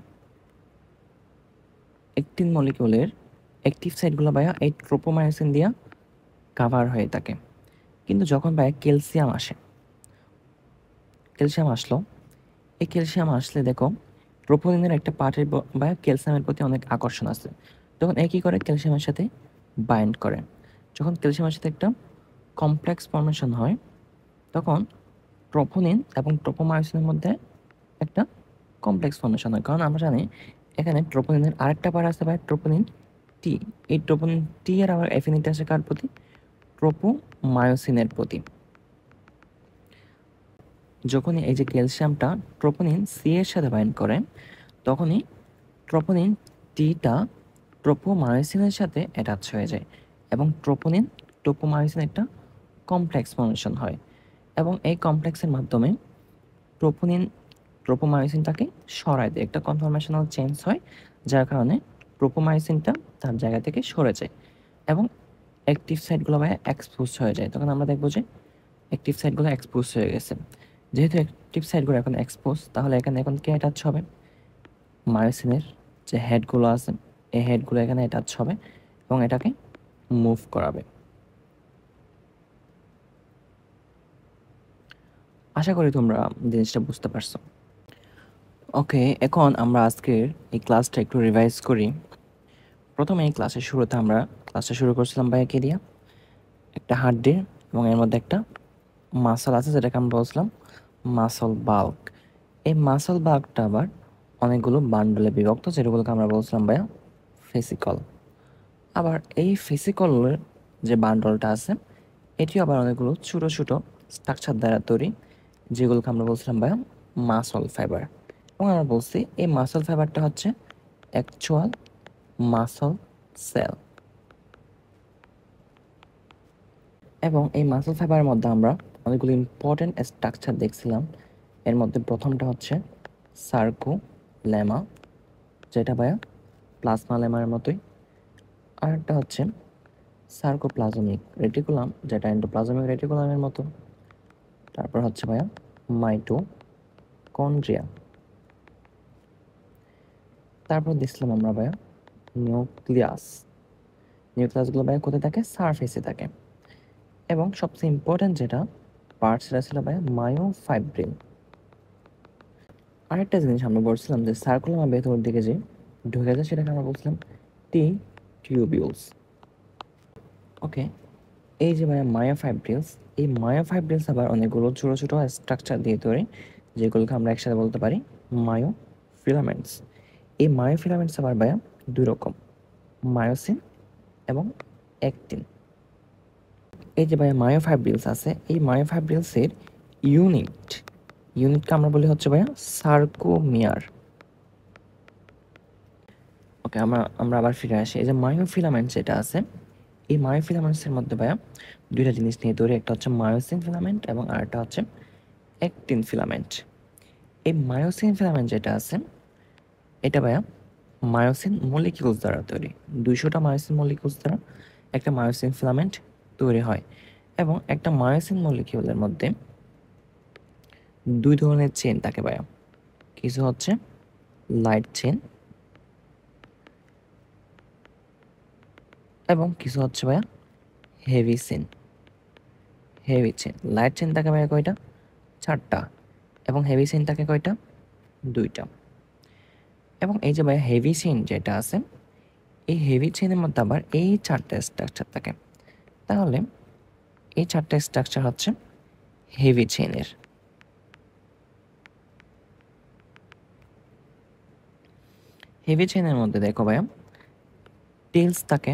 অ্যাক্টিন মলিকিউলের অ্যাক্টিভ সাইটগুলো ভাইয়া এই ট্রোপোমায়োসিন দিয়া কাভার হয়ে থাকে, কিন্তু যখন ভাইয়া ক্যালসিয়াম আসলো, এই ক্যালসিয়াম আসলে দেখো ট্রোপোনিনের একটা পার্টের ভাইয়া ক্যালসিয়ামের প্রতি অনেক আকর্ষণ আছে, তখন একই করে ক্যালসিয়ামের সাথে বাইন্ড করে। যখন ক্যালসিয়ামের সাথে একটা কমপ্লেক্স ফর্মেশন হয় তখন ট্রোপোনিন এবং ট্রোপোমায়োসিনের মধ্যে একটা কমপ্লেক্স ফর্মেশন হয়, কারণ আমরা জানি এখানে ট্রোপোনিনের আরেকটা পার্ট আছে ভাই ট্রোপোনিন টি, এই ট্রোপোনিন টি এর আবার অ্যাফিনিটি আছে কার প্রতি, ট্রোপোমায়োসিনের প্রতি। যখনই এই যে ক্যালসিয়ামটা ট্রোপোনিন সি এর সাথে বাইন্ড করে তখনই ট্রোপোনিন টিটা ট্রোপোমায়োসিনের সাথে অ্যাটাচ হয়ে যায় এবং ট্রোপোমায়োসিন একটা কমপ্লেক্স ফর্মেশন হয়, এবং এই কমপ্লেক্সের মাধ্যমে ট্রোপোমায়োসিনটাকে সরায় দেয়, একটা কনফরমেশনাল চেঞ্জ হয়, যার কারণে ট্রোপোমায়োসিনটা তার জায়গা থেকে সরে যায় এবং অ্যাক্টিভ সাইটগুলো ভাই এক্সপোজ হয়ে যায়। তখন আমরা দেখবো যে অ্যাক্টিভ সাইটগুলো এক্সপোজ হয়ে গেছে। যেহেতু অ্যাক্টিভ সাইটগুলো এখন এক্সপোজ, তাহলে এখানে এখন কে অ্যাটাচ হবে, মায়োসিনের যে হেডগুলো আছে এই হেডগুলো এখানে অ্যাটাচ হবে এবং এটাকে মুভ করাবে। আশা করি তোমরা জিনিসটা বুঝতে পারছো। ওকে, এখন আমরা আজকের এই ক্লাসটা একটু রিভাইজ করি। প্রথমে এই ক্লাসের শুরুতে আমরা ক্লাসটা শুরু করছিলাম ভাইয়াকে দিয়া একটা হাড্ডির এবং এর মধ্যে একটা মাসল আছে যেটাকে আমরা বলছিলাম মাসল বাল্ক। এই মাসল বাল্কটা আবার অনেকগুলো বান্ডলে বিভক্ত, যেগুলোকে আমরা বলছিলাম ভাইয়া ফেসিকল। আবার এই ফেসিকলের যে বান্ডলটা আছে এটিও আবার অনেকগুলো ছোটো ছোটো স্ট্রাকচার দ্বারা তৈরি, যেগুলোকে আমরা বলছিলাম ভাইয়া মাসল ফাইবার। এবং আমরা বলছি এই মাসল ফাইবারটা হচ্ছে অ্যাকচুয়াল মাসল সেল। এবং এই মাসল ফাইবারের মধ্যে আমরা অনেকগুলো ইম্পর্টেন্ট স্ট্রাকচার দেখছিলাম। এর মধ্যে প্রথমটা হচ্ছে সার্কোলেমা, যেটা ভাইয়া প্লাজমা লেমার মতোই। আরেকটা হচ্ছে সার্কোপ্লাজমিক রেটিকুলাম, যেটা এন্ডোপ্লাজমিক রেটিকুলামের মতো। তারপর হচ্ছে ভাইয়া মাইটোকন্ড্রিয়া। তারপর দেখছিলাম আমরা ভাইয়া নিউক্লিয়াস। নিউক্লিয়াসগুলো ভাইয়া কোথায় থাকে? সারফেসে থাকে। এবং সবচেয়ে ইম্পর্টেন্ট যেটা পার্ট সেটা ছিল ভাইয়া মায়োফাইব্রিল। আরেকটা জিনিস আমরা বলছিলাম যে সার্কুলার ভেতর দিকে যে ঢুকে যায় সেটাকে আমরা বলছিলাম টি টিউবিউলস। ওকে, এই যে ভাইয়া মায়োফাইব্রিলস, এই মায়োফাইব্রিলস আবার অনেকগুলো ছোটো ছোটো স্ট্রাকচার দিয়ে তৈরি, যেগুলোকে আমরা একসাথে বলতে পারি মায়োফিলামেন্টস। এই মায়োফিলামেন্টস আবার ভাইয়া দুই রকম, মায়োসিন এবং অ্যাক্টিন। এই যে ভাইয়া মায়োফাইব্রিলস আছে, এই মায়োফাইব্রিলসের ইউনিটকে আমরা বলি হচ্ছে ভাইয়া সার্কোমিয়ার। ওকে, আমরা আবার ফিরে আসি। এই যে মায়োফিলামেন্ট যেটা আছে এই মায়োফিলামেন্টসের মধ্যে ভাইয়া দুইটা জিনিস নিয়ে তৈরি, একটা হচ্ছে মায়োসিন ফিলামেন্ট এবং আরেকটা হচ্ছে অ্যাক্টিন ফিলামেন্ট। এই মায়োসিন ফিলামেন্ট যেটা আছে এটা ভাইয়া মায়োসিন মলিকিউলস দ্বারা তৈরি। 200টা মায়োসিন মলিকিউলস দ্বারা একটা মায়োসিন ফিলামেন্ট তৈরি হয়। এবং একটা মায়োসিন মলিকিউলের মধ্যে দুই ধরনের চেন থাকে ভাইয়া, কিছু হচ্ছে লাইট চেন এবং কিছু হচ্ছে ভাইয়া হেভি চেন। লাইট চেন থাকে ভাইয়া কয়টা? 4টা। এবং হেভি চেন থাকে কয়টা? 2টা। এবং এই যে ভাইয়া হেভি চেন যেটা আছে এই হেভি চেনের মধ্যে আবার এই 4টা স্ট্রাকচার থাকে। তাহলে এই 4টা স্ট্রাকচার হচ্ছে হেভি চেনের। হেভি চেনের মধ্যে দেখো ভাইয়া টেলস থাকে,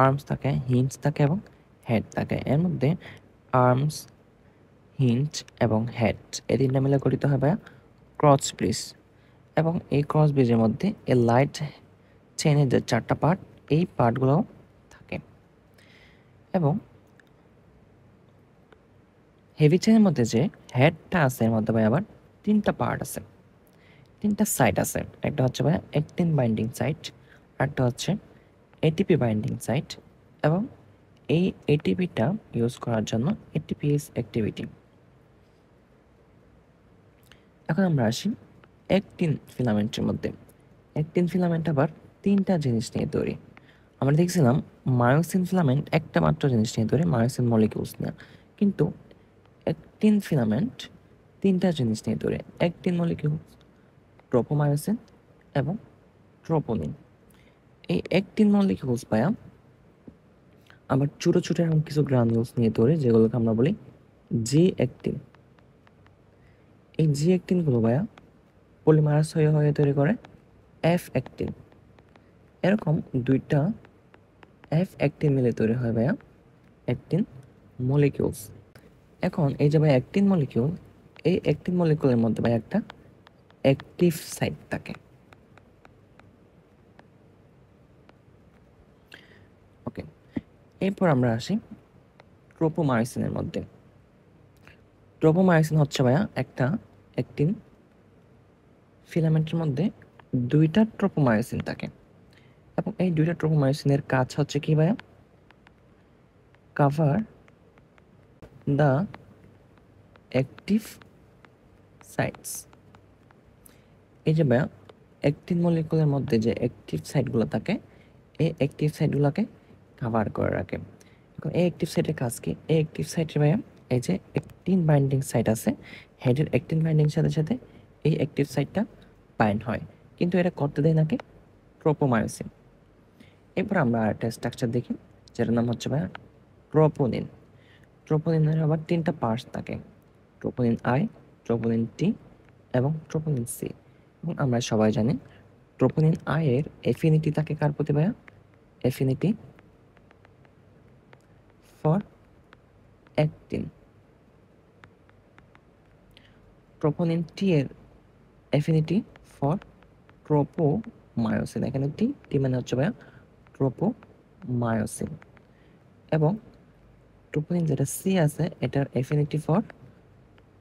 আর্মস থাকে, হিঞ্জ থাকে এবং হেড থাকে। এর মধ্যে আর্মস, হিঞ্জ এবং হেড এই তিনটা মিলে গঠিত হয় ভাইয়া ক্রস ব্রিজ। এবং এই ক্রস ব্রিজের মধ্যে এই লাইট চেনের যে 4টা পার্ট এই পার্টগুলোও থাকে। এবং হেভি চেনের মধ্যে যে হেডটা আছে এর মধ্যে ভাই আবার 3টা পার্ট আছে, 3টা সাইট আছে। একটা হচ্ছে ভাই অ্যাক্টিন বাইন্ডিং সাইট, আরেকটা হচ্ছে এটিপি বাইন্ডিং সাইট এবং এই এটিপিটা ইউজ করার জন্য এটিপিএস অ্যাক্টিভিটি। এখন আমরা আসি অ্যাক্টিন ফিলামেন্টের মধ্যে। অ্যাক্টিন ফিলামেন্ট আবার 3টা জিনিস নিয়ে তৈরি। আমরা দেখছিলাম মায়োসিন ফিলামেন্ট একটা মাত্র জিনিস নিয়ে তৈরি, মায়োসিন মলিকিউলস নিয়ে। কিন্তু অ্যাক্টিন ফিলামেন্ট 3টা জিনিস নিয়ে তৈরি, অ্যাক্টিন মলিকিউল, ট্রোপোমায়োসিন এবং ট্রোপোনিন। এই অ্যাক্টিন মলিকিউলস পায়া আবার ছোটো ছোটো এরকম কিছু গ্রানুলস নিয়ে তৈরি, যেগুলোকে আমরা বলি জি অ্যাক্টিন। এই জি অ্যাক্টিনগুলো ভাইয়া পলিমারাস হয়ে হয়ে তৈরি করে এফ অ্যাক্টিন। এরকম 2টা এফ অ্যাক্টিন মিলে তৈরি হয় ভাইয়া অ্যাক্টিন মলিকিউলস। এখন এই যে ভাই অ্যাক্টিন মলিকিউল, এই অ্যাক্টিন মলিকিউলের মধ্যে ভাই একটা অ্যাক্টিভ সাইট থাকে। ওকে, এরপর আমরা আসি ট্রোপোমায়োসিনের মধ্যে। ট্রোপোমায়োসিন হচ্ছে ভাইয়া একটা অ্যাক্টিন ফিলামেন্টের মধ্যে 2টা ট্রোপোমায়োসিন থাকে। এবং এই 2টা ট্রোপোমায়োসিনের কাজ হচ্ছে কি ভাইয়া? Cover the active sites. এই যে ভাইয়া অ্যাক্টিন মলিকুলের মধ্যে যে অ্যাক্টিভ সাইটগুলো থাকে এই অ্যাক্টিভ সাইটগুলোকে কভার করে রাখে। এখন এই অ্যাক্টিভ সাইটের কাজ কি? এই অ্যাক্টিভ সাইটের ভাইয়া এই যে অ্যাক্টিন বাইন্ডিং সাইট আছে, হেডের অ্যাক্টিন বাইন্ডিং সাথে সাথে এই অ্যাক্টিভ সাইটটা বাইন্ড হয়, কিন্তু এটা করতে দেয় নাকি ট্রোপোমায়োসিন। এরপর আমরা একটা স্ট্রাকচার দেখি যেটার নাম হচ্ছে ভাইয়া ট্রোপোনিন। ট্রোপোনিনের আবার 3টা পার্টস থাকে, ট্রোপোনিন আই, ট্রোপোনিন টি এবং ট্রোপোনিন সি। এবং আমরা সবাই জানি ট্রোপোনিন আই এর এফিনিটি থাকে কার প্রতি ভাইয়া? Affinity for actin. ট্রোপোনিন টি এর এফিনিটি ফর ট্রোপোমায়োসিন। এখানে টি টি মানে হচ্ছে ভাইয়া ট্রোপোমায়োসিন। এবং ট্রোপোনিন যেটা সি আছে এটার affinity for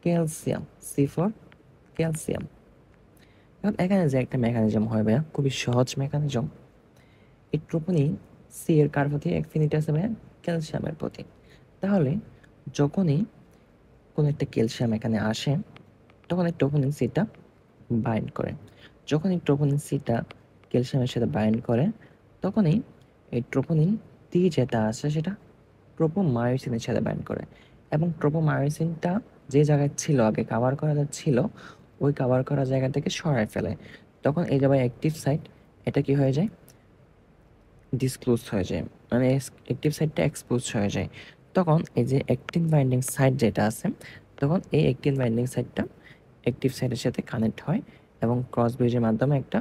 calcium, C for calcium. এখন এখানে যে একটা মেকানিজম হয় ভাইয়া, খুবই সহজ মেকানিজম। এই ট্রোপোনিন সি এর কার প্রতি এফিনিটি আছে ভাইয়া? ক্যালসিয়ামের প্রতি। তাহলে যখনই কোনো একটা ক্যালসিয়াম এখানে আসে তখন এই ট্রোপোনিন সিটা বাইন্ড করে। যখন এই ট্রোপোনিন সিটা ক্যালসিয়ামের সাথে বাইন্ড করে তখনই এই ট্রোপোনিন টি যেটা আছে সেটা ট্রোপোমায়োসিনের সাথে বাইন্ড করে, এবং ট্রোপোমায়োসিনটা যে জায়গায় ছিল আগে কাভার করা ছিল ওই কাভার করা জায়গা থেকে সরায় ফেলে। তখন এই জায়গায় অ্যাক্টিভ সাইট এটা কি হয়ে যায়? ডিসক্লোজ হয়ে যায়, মানে অ্যাক্টিভ সাইটটা এক্সপোজ হয়ে যায়। তখন এই যে অ্যাক্টিন বাইন্ডিং সাইট যেটা আছে তখন এই অ্যাক্টিন বাইন্ডিং সাইটটা অ্যাক্টিভ সাইটের সাথে কানেক্ট হয় এবং ক্রস ব্রিজের মাধ্যমে একটা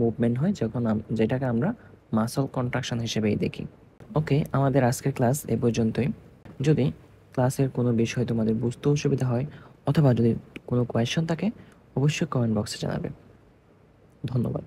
মুভমেন্ট হয়, যখন যেটাকে আমরা মাসল কন্ট্রাকশন হিসেবেই দেখি। ওকে, আমাদের আজকের ক্লাস এ পর্যন্তই। যদি ক্লাসের কোনো বিষয় তোমাদের বুঝতে অসুবিধা হয় অথবা যদি কোনো কোয়েশ্চন থাকে অবশ্যই কমেন্ট বক্সে জানাবে। ধন্যবাদ।